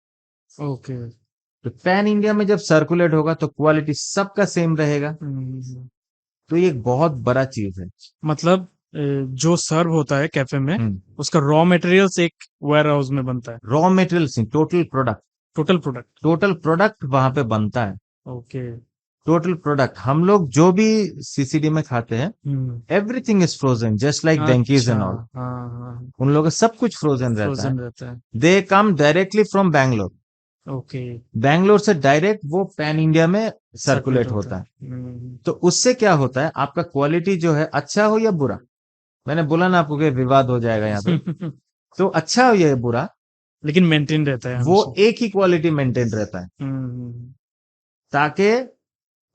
ओके, तो पैन इंडिया में जब सर्कुलेट होगा तो क्वालिटी सबका सेम रहेगा, हम्म, तो ये एक बहुत बड़ा चीज है। मतलब जो सर्व होता है कैफे में, हम्म। उसका रॉ मटेरियल्स एक वेयर हाउस में बनता है। Raw material, total product. Total product वहां पे बनता है। ओके। टोटल प्रोडक्ट हम लोग जो भी सीसीडी में खाते हैं, hmm, everything is frozen just like Venky's अच्छा, एंड ऑल। हाँ, हाँ, उन लोगों का सब कुछ फ्रोजन रहता है। फ्रोजन रहता है। They come directly from Bangalore, okay, Bangalore से डायरेक्ट वो पैन इंडिया में सर्कुलेट सर्कुलेट होता होता है। है। तो उससे क्या होता है, आपका क्वालिटी जो है, अच्छा हो या बुरा, मैंने बोला ना आपको कि विवाद हो जाएगा यहाँ पे, तो अच्छा हो या बुरा, लेकिन मेंटेन रहता है वो हमेशा। एक ही क्वालिटी मेंटेन रहता है, हम्म, ताकि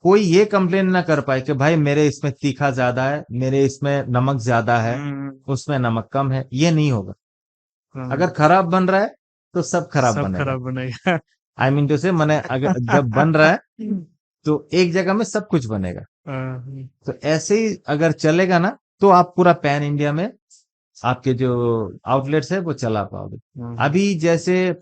कोई ये कंप्लेन ना कर पाए कि भाई मेरे इसमें तीखा ज्यादा है, मेरे इसमें नमक ज्यादा है, हम्म, उसमें नमक कम है, ये नहीं होगा। अगर हाँ, खराब बन रहा है तो सब खराब सब बनेगा। खराब बनेगा। आई मीन टू से, मैंने अगर जब बन रहा है तो एक जगह में सब कुछ बनेगा। हाँ, तो ऐसे ही अगर चलेगा ना, तो आप पूरा पैन इंडिया में आपके जो आउटलेट्स है वो चला पाओगे। हम्म, अभी जैसे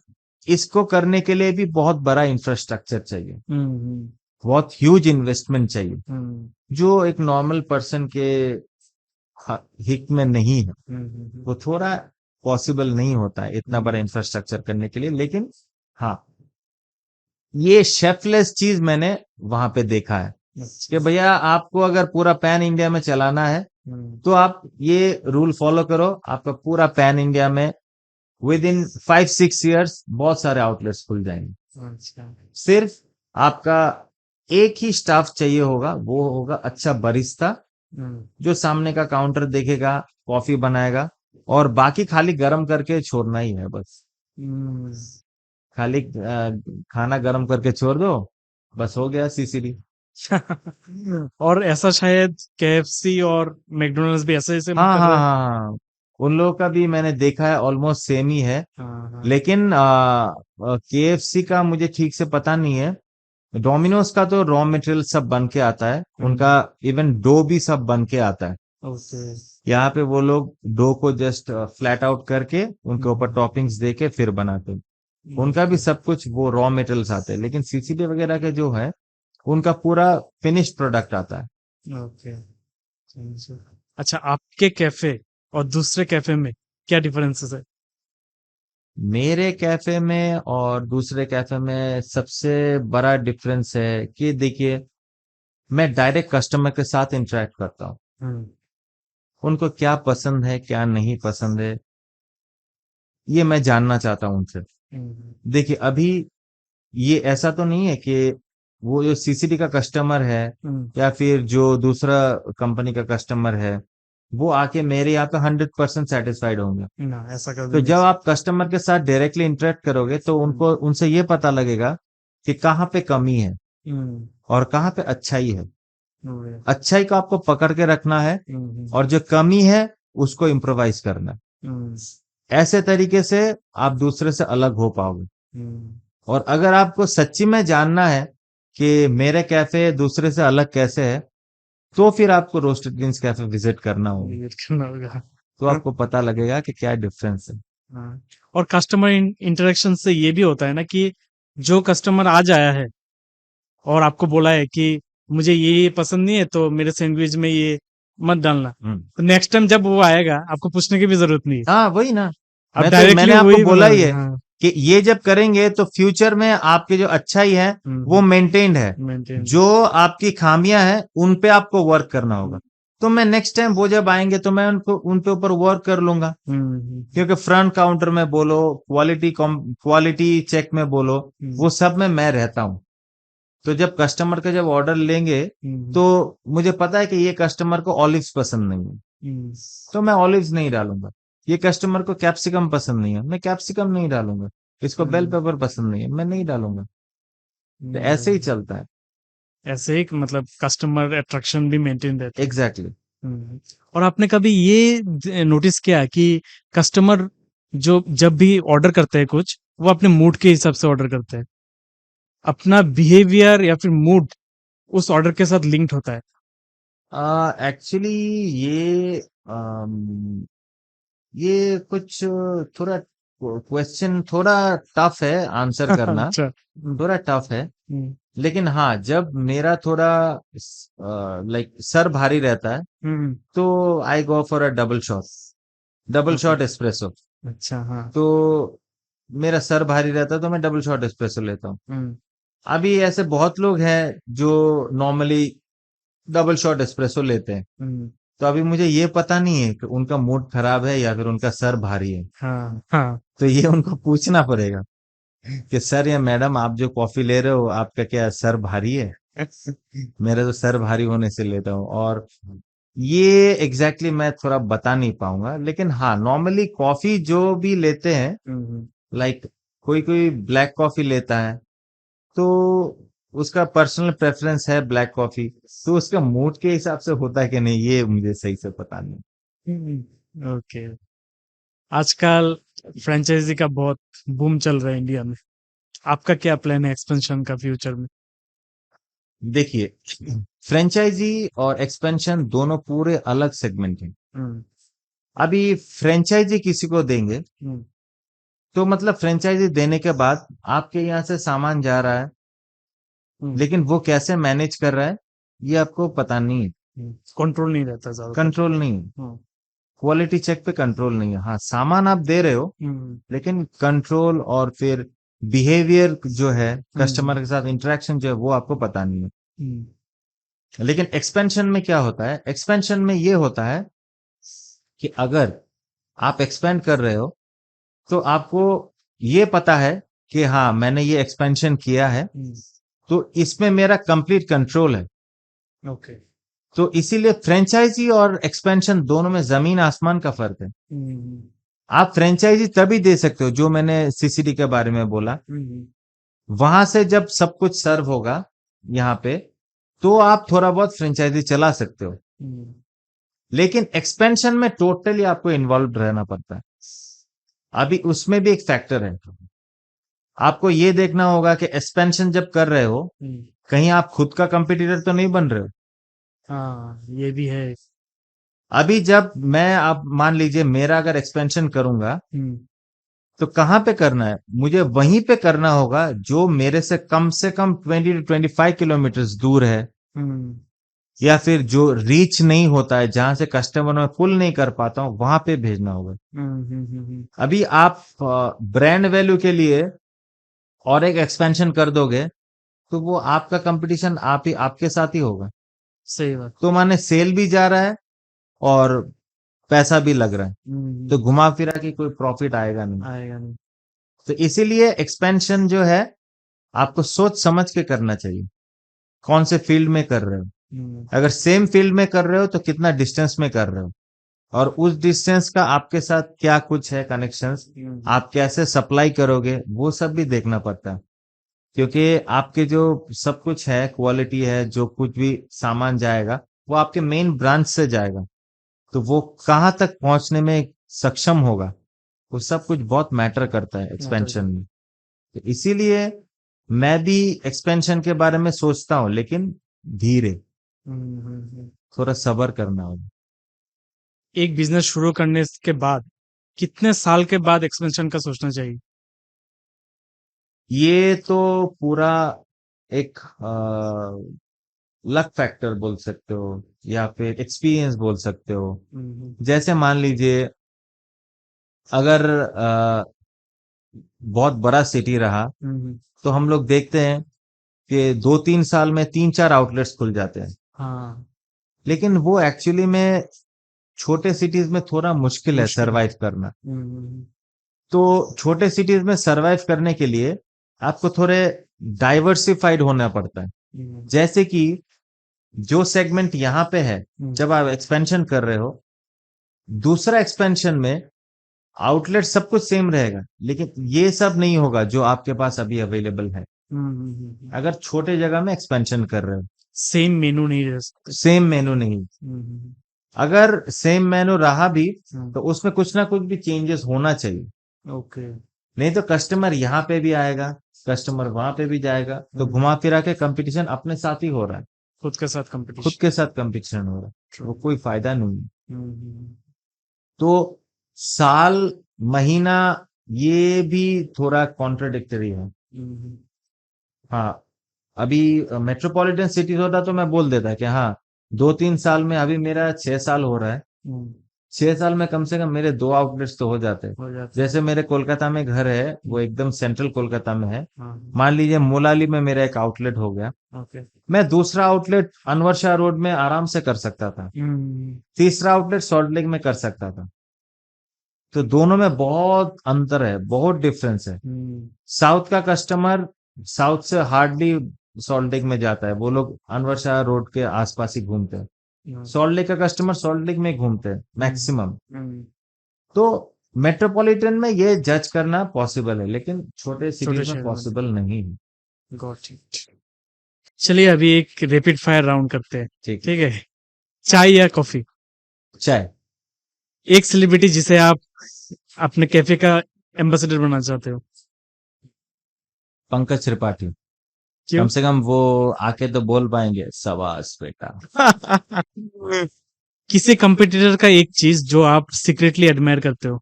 इसको करने के लिए भी बहुत बड़ा इंफ्रास्ट्रक्चर चाहिए, हम्म, बहुत ह्यूज इन्वेस्टमेंट चाहिए, हम्म, जो एक नॉर्मल पर्सन के हित में नहीं है। हम्म, वो थोड़ा पॉसिबल नहीं होता है इतना बड़ा हम्म, इंफ्रास्ट्रक्चर करने के लिए। लेकिन हाँ, ये शेफलेस चीज मैंने वहां पे देखा है अच्छा, कि भैया आपको अगर पूरा पैन इंडिया में चलाना है, हम्म, तो आप ये रूल फॉलो करो, आपका पूरा पैन इंडिया में विद इन 5-6 ईयर्स बहुत सारे आउटलेट्स खुल जाएंगे। अच्छा, सिर्फ आपका एक ही स्टाफ चाहिए होगा, वो होगा अच्छा बरिस्ता, हम्म, जो सामने का काउंटर देखेगा, कॉफी बनाएगा, और बाकी खाली गर्म करके छोड़ना ही है बस। हम्म, खाली खाना गर्म करके छोड़ दो, बस हो गया सीसीडी। और ऐसा शायद केएफसी और मैकडोनल्ड्स भी ऐसे ऐसे हाँ कर हाँ रहे हैं। हाँ हाँ, उन लोगों का भी मैंने देखा है, ऑलमोस्ट सेम ही है। हाँ हाँ। लेकिन केएफसी का मुझे ठीक से पता नहीं है। डोमिनोज का तो रॉ मटेरियल सब बन के आता है उनका, इवन डो भी सब बन के आता है। ओके। यहाँ पे वो लोग डो को जस्ट फ्लैट आउट करके उनके ऊपर टॉपिंग्स दे के फिर बनाते हैं। उनका भी सब कुछ वो रॉ मटेरियल्स आते हैं, लेकिन सीसीडी वगैरह के जो है उनका पूरा फिनिश्ड प्रोडक्ट आता है। ओके। समझो। अच्छा, आपके कैफे और दूसरे कैफे में क्या डिफरेंसेस है? मेरे कैफे में और दूसरे कैफे में सबसे बड़ा डिफरेंस है कि देखिए, मैं डायरेक्ट कस्टमर के साथ इंटरेक्ट करता हूँ। हम्म। उनको क्या पसंद है क्या नहीं पसंद है, ये मैं जानना चाहता हूँ उनसे। हम्म। देखिए अभी ये ऐसा तो नहीं है कि वो जो सीसीडी का कस्टमर है हम्म। या फिर जो दूसरा कंपनी का कस्टमर है, वो आके मेरे यहाँ पे 100% सेटिस्फाइड होंगे। ना, ऐसा कभी तो नहीं जब सर। आप कस्टमर के साथ डायरेक्टली इंटरेक्ट करोगे तो उनको उनसे ये पता लगेगा कि कहाँ पे कमी है हम्म। और कहाँ पे अच्छाई है। हम्म। अच्छाई को आपको पकड़ के रखना है हम्म। और जो कमी है उसको इम्प्रोवाइज करना है। हम्म। ऐसे तरीके से आप दूसरे से अलग हो पाओगे। हम्म। और अगर आपको सच्ची में जानना है कि मेरे कैफे दूसरे से अलग कैसे है, तो फिर आपको रोस्टेड ग्रीन्स कैफे विजिट करना होगा। ये करना होगा। तो आपको पता लगेगा कि क्या डिफरेंस है। हाँ। और कस्टमर इंटरेक्शन से ये भी होता है ना कि जो कस्टमर आज आया है और आपको बोला है कि मुझे ये पसंद नहीं है तो मेरे सैंडविच में ये मत डालना, हम्म। तो नेक्स्ट टाइम जब वो आएगा आपको पूछने की भी जरूरत नहीं है। हाँ वही ना, आप मैंने डायरेक्टली आपको वही बोला बना। ही है हाँ। कि ये जब करेंगे तो फ्यूचर में आपकी जो अच्छाई है वो मेंटेन्ड है। मेंटेन। जो आपकी खामियां हैं उन पे आपको वर्क करना होगा। तो मैं नेक्स्ट टाइम वो जब आएंगे तो मैं उनको उन पे ऊपर वर्क कर लूंगा। क्योंकि फ्रंट काउंटर में बोलो, क्वालिटी चेक में बोलो, वो सब में मैं रहता हूँ। तो जब कस्टमर का जब ऑर्डर लेंगे तो मुझे पता है कि ये कस्टमर को ऑलिव्स पसंद नहीं है, तो मैं ऑलिव्स नहीं डालूंगा। ये कस्टमर को कैप्सिकम पसंद नहीं है, मैं कैप्सिकम नहीं डालूंगा। इसको बेल पेपर पसंद नहीं है, मैं नहीं डालूंगा। तो ऐसे ही चलता है। ऐसे ही मतलब कस्टमर अट्रैक्शन भी मेंटेन रहता है। एग्जैक्टली। हम्म। और आपने कभी ये नोटिस किया कि कस्टमर जो जब भी ऑर्डर करते हैं कुछ, वो अपने मूड के हिसाब से ऑर्डर करते हैं। अपना बिहेवियर या फिर मूड उस ऑर्डर के साथ लिंक्ड होता है। एक्चुअली ये अम, ये कुछ थोड़ा क्वेश्चन थोड़ा टफ है आंसर करना, अच्छा। थोड़ा टफ है। लेकिन हाँ, जब मेरा थोड़ा लाइक सर भारी रहता है हम्म। तो I go for a double okay. Shot espresso. अच्छा। हाँ। तो मेरा सर भारी रहता है तो मैं डबल शॉट एस्प्रेसो लेता हूँ। हम्म। अभी ऐसे बहुत लोग हैं जो नॉर्मली डबल शॉट एस्प्रेसो लेते हैं। हम्म। तो अभी मुझे ये पता नहीं है कि उनका मूड खराब है या फिर उनका सर भारी है। हाँ हाँ। तो ये उनको पूछना पड़ेगा कि सर या मैडम, आप जो कॉफी ले रहे हो आपका क्या सर भारी है? मेरा तो सर भारी होने से लेता हूँ। और ये एग्जैक्टली मैं थोड़ा बता नहीं पाऊंगा, लेकिन हाँ नॉर्मली कॉफी जो भी लेते हैं, लाइक कोई कोई ब्लैक कॉफी लेता है तो उसका पर्सनल प्रेफरेंस है ब्लैक कॉफी, तो उसका मूड के हिसाब से होता है कि नहीं, ये मुझे सही से पता नहीं। ओके। आजकल फ्रेंचाइजी का बहुत बूम चल रहा है इंडिया में। आपका क्या प्लान है एक्सपेंशन का फ्यूचर में? देखिए, फ्रेंचाइजी और एक्सपेंशन दोनों पूरे अलग सेगमेंट हैं। हम्म। अभी फ्रेंचाइजी किसी को देंगे हम्म। तो मतलब फ्रेंचाइजी देने के बाद आपके यहाँ से सामान जा रहा है, लेकिन वो कैसे मैनेज कर रहा है ये आपको पता नहीं है। कंट्रोल नहीं रहता ज्यादातर। कंट्रोल नहीं है, हम्म। क्वालिटी चेक पे कंट्रोल नहीं है। हाँ, सामान आप दे रहे हो हम्म। लेकिन कंट्रोल और फिर बिहेवियर जो है, कस्टमर के साथ इंटरेक्शन जो है, वो आपको पता नहीं है। लेकिन एक्सपेंशन में क्या होता है, एक्सपेंशन में ये होता है कि अगर आप एक्सपेंड कर रहे हो तो आपको ये पता है कि हाँ मैंने ये एक्सपेंशन किया है, तो इसमें मेरा कंप्लीट कंट्रोल है। ओके। तो इसीलिए फ्रेंचाइजी और एक्सपेंशन दोनों में जमीन आसमान का फर्क है। आप फ्रेंचाइजी तभी दे सकते हो, जो मैंने सीसीडी के बारे में बोला, वहां से जब सब कुछ सर्व होगा यहाँ पे, तो आप थोड़ा बहुत फ्रेंचाइजी चला सकते हो, लेकिन एक्सपेंशन में टोटली आपको इन्वॉल्व रहना पड़ता है। अभी उसमें भी एक फैक्टर है, आपको ये देखना होगा कि एक्सपेंशन जब कर रहे हो, कहीं आप खुद का कंपटीटर तो नहीं बन रहे हो। हाँ, ये भी है। अभी जब मैं, आप मान लीजिए मेरा अगर एक्सपेंशन करूंगा, तो कहाँ पे करना है, मुझे वहीं पे करना होगा जो मेरे से कम 20 to 25 किलोमीटर दूर है, या फिर जो रीच नहीं होता है, जहां से कस्टमर मैं पुल नहीं कर पाता हूं, वहां पे भेजना होगा। अभी आप ब्रांड वैल्यू के लिए और एक एक्सपेंशन कर दोगे, तो वो आपका कंपटीशन आपके साथ ही होगा। सही बात। तो माने सेल भी जा रहा है और पैसा भी लग रहा है, तो घुमा फिरा के कोई प्रॉफिट आएगा नहीं। आएगा नहीं। तो इसीलिए एक्सपेंशन जो है आपको सोच समझ के करना चाहिए, कौन से फील्ड में कर रहे हो। अगर सेम फील्ड में कर रहे हो तो कितना डिस्टेंस में कर रहे हो, और उस डिस्टेंस का आपके साथ क्या कुछ है कनेक्शंस, आप कैसे सप्लाई करोगे, वो सब भी देखना पड़ता है। क्योंकि आपके जो सब कुछ है, क्वालिटी है, जो कुछ भी सामान जाएगा वो आपके मेन ब्रांच से जाएगा, तो वो कहाँ तक पहुंचने में सक्षम होगा, वो सब कुछ बहुत मैटर करता है एक्सपेंशन में। तो इसीलिए मैं भी एक्सपेंशन के बारे में सोचता हूँ, लेकिन धीरे, थोड़ा सब्र करना होगा। एक बिजनेस शुरू करने के बाद कितने साल के बाद एक्सपेंशन का सोचना चाहिए? ये तो पूरा एक लक फैक्टर बोल सकते हो, या फिर एक्सपीरियंस बोल सकते हो। जैसे मान लीजिए अगर बहुत बड़ा सिटी रहा, तो हम लोग देखते हैं कि 2-3 साल में 3-4 आउटलेट्स खुल जाते हैं। हाँ, लेकिन वो एक्चुअली में छोटे सिटीज में थोड़ा मुश्किल है मुश्किल है। सरवाइव करना। तो छोटे सिटीज में सरवाइव करने के लिए आपको थोड़े डाइवर्सिफाइड होना पड़ता है। जैसे कि जो सेगमेंट यहाँ पे है, जब आप एक्सपेंशन कर रहे हो, दूसरा एक्सपेंशन में आउटलेट सब कुछ सेम रहेगा, लेकिन ये सब नहीं होगा जो आपके पास अभी अवेलेबल है, अगर छोटे जगह में एक्सपेंशन कर रहे हो। सेम मेनू नहीं रह सकते। सेम मेनू नहीं, अगर सेम मेनू रहा भी तो उसमें कुछ ना कुछ भी चेंजेस होना चाहिए, ओके। नहीं तो कस्टमर यहाँ पे भी आएगा, कस्टमर वहां पे भी जाएगा, तो घुमा फिरा के कंपटीशन अपने साथ ही हो रहा है, खुद के साथ खुद कंपटीशन। के साथ कंपटीशन हो रहा है, वो कोई फायदा नहीं है। तो साल, महीना, ये भी थोड़ा कॉन्ट्राडिक्टरी है। हाँ, अभी मेट्रोपॉलिटन सिटीज होता तो मैं बोल देता कि हाँ 2-3 साल में, अभी मेरा 6 साल हो रहा है, 6 साल में कम से कम मेरे 2 आउटलेट्स तो हो जाते हैं। जैसे मेरे कोलकाता में घर है, वो एकदम सेंट्रल कोलकाता में है, मान लीजिए मोलाली में मेरा एक आउटलेट हो गया, मैं दूसरा आउटलेट अनवर शाह रोड में आराम से कर सकता था, तीसरा आउटलेट सॉल्ट लेक में कर सकता था। तो दोनों में बहुत अंतर है, बहुत डिफरेंस है। साउथ का कस्टमर साउथ से हार्डली सॉल्ट लेक में जाता है, वो लोग अनवर शाह रोड के आसपास ही घूमते हैं। सॉल्ट लेक का कस्टमर सॉल्ट लेक में घूमते हैं मैक्सिमम। तो मेट्रोपॉलिटन में ये जज करना पॉसिबल है, लेकिन छोटे सिटीज में पॉसिबल नहीं है। Got it. चलिए अभी एक रैपिड फायर राउंड करते हैं। ठीक ठीक है, चाय या कॉफी? चाय। एक सेलिब्रिटी जिसे आप अपने कैफे का एम्बेसडर बनाना चाहते हो? पंकज त्रिपाठी, क्यों? कम से कम वो आके तो बोल पाएंगे शाबाश बेटा। किसी कंपटीटर का एक चीज जो आप सीक्रेटली एडमायर करते हो?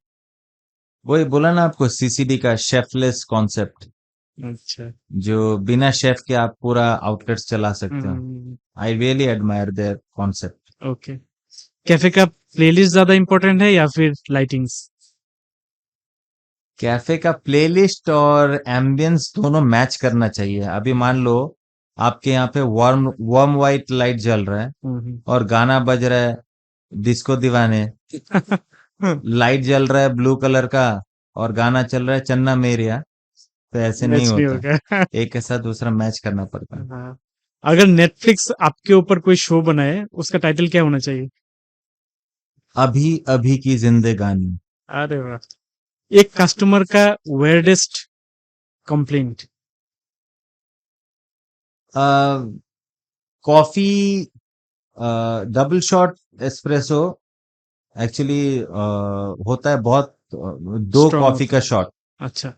वही बोला ना आपको, सीसीडी का शेफलेस कॉन्सेप्ट, अच्छा। जो बिना शेफ के आप पूरा आउटलेट्स चला सकते हो। I really admire their concept. Okay. Cafe का प्लेलिस्ट ज्यादा इंपॉर्टेंट है या फिर लाइटिंग्स? कैफे का प्लेलिस्ट और एम्बियंस दोनों मैच करना चाहिए। अभी मान लो आपके यहाँ पे वार्म वार्म व्हाइट लाइट जल रहा है और गाना बज रहा है डिस्को दीवाने, लाइट जल रहा है ब्लू कलर का और गाना चल रहा है चन्ना मेरिया, तो ऐसे नहीं मैच नहीं होता, होगा। एक के साथ दूसरा मैच करना पड़ता है। हाँ। अगर नेटफ्लिक्स आपके ऊपर कोई शो बनाए, उसका टाइटल क्या होना चाहिए? अभी अभी की जिंदगानी। अरे वाह। एक कस्टमर का weirdest complaint? Coffee double shot espresso actually होता है बहुत दो Strong कॉफी होता का है। शॉट, अच्छा।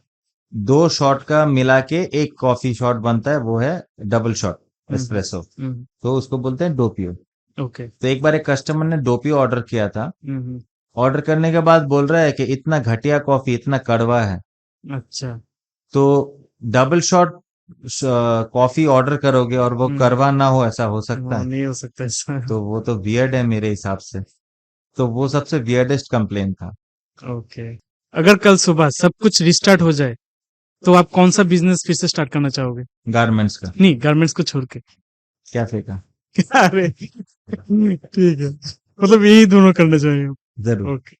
2 शॉट का मिला के एक कॉफी शॉट बनता है, वो है डबल शॉट हम्म एस्प्रेसो। हम्म, तो उसको बोलते हैं डोपियो। ओके। तो एक बार एक कस्टमर ने डोपियो ऑर्डर किया था। हम्म, ऑर्डर करने के बाद बोल रहा है कि इतना घटिया कॉफी, इतना कड़वा है। अच्छा। तो डबल शॉट कॉफी ऑर्डर करोगे और वो हम्म, कड़वा ना हो, ऐसा हो सकता हाँ, है? नहीं हो सकता ऐसा। तो वो तो वियर्ड है मेरे हिसाब से। तो वो सबसे वियर्डेस्ट कंप्लेन था। ओके। अगर कल सुबह सब कुछ रिस्टार्ट हो जाए तो आप कौन सा बिजनेस फिर से स्टार्ट करना चाहोगे? गारमेंट्स का। नहीं, गारमेंट्स को छोड़ के। कैफे का। अरे ठीक है, मतलब यही दोनों करना चाहिए। जरूर। Okay.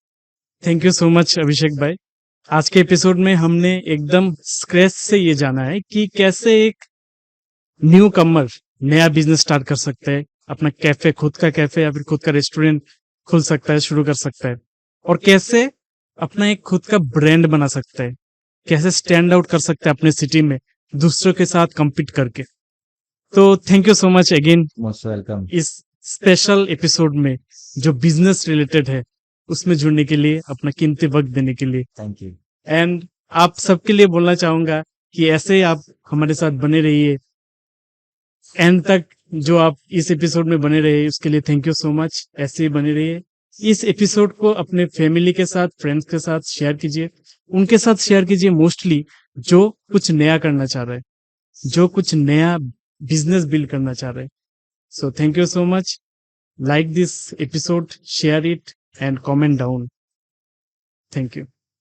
Thank you so much Abhishek भाई। आज के एपिसोड में हमने एकदम स्क्रैच से ये जाना है कि कैसे एक न्यू कमर नया बिजनेस स्टार्ट कर सकते हैं, अपना कैफे, खुद का कैफे या फिर खुद का रेस्टोरेंट खुल सकता है, शुरू कर सकता है, और कैसे अपना एक खुद का ब्रांड बना सकता है, कैसे स्टैंड आउट कर सकते हैं अपने सिटी में दूसरों के साथ compete करके। तो thank you so much again most welcome. इस स्पेशल एपिसोड में जो बिजनेस रिलेटेड है उसमें जुड़ने के लिए, अपना कीमती वक्त देने के लिए। Thank you. एंड आप सबके लिए बोलना चाहूंगा कि ऐसे ही आप हमारे साथ बने रहिए एंड तक। जो आप इस एपिसोड में बने रहे उसके लिए थैंक यू सो मच। ऐसे ही बने रहिए। इस एपिसोड को अपने फैमिली के साथ, फ्रेंड्स के साथ शेयर कीजिए, उनके साथ शेयर कीजिए मोस्टली जो कुछ नया करना चाह रहे हैं, जो कुछ नया बिजनेस बिल्ड करना चाह रहे हैं। So thank you so much. Like this episode, share it and comment down. Thank you.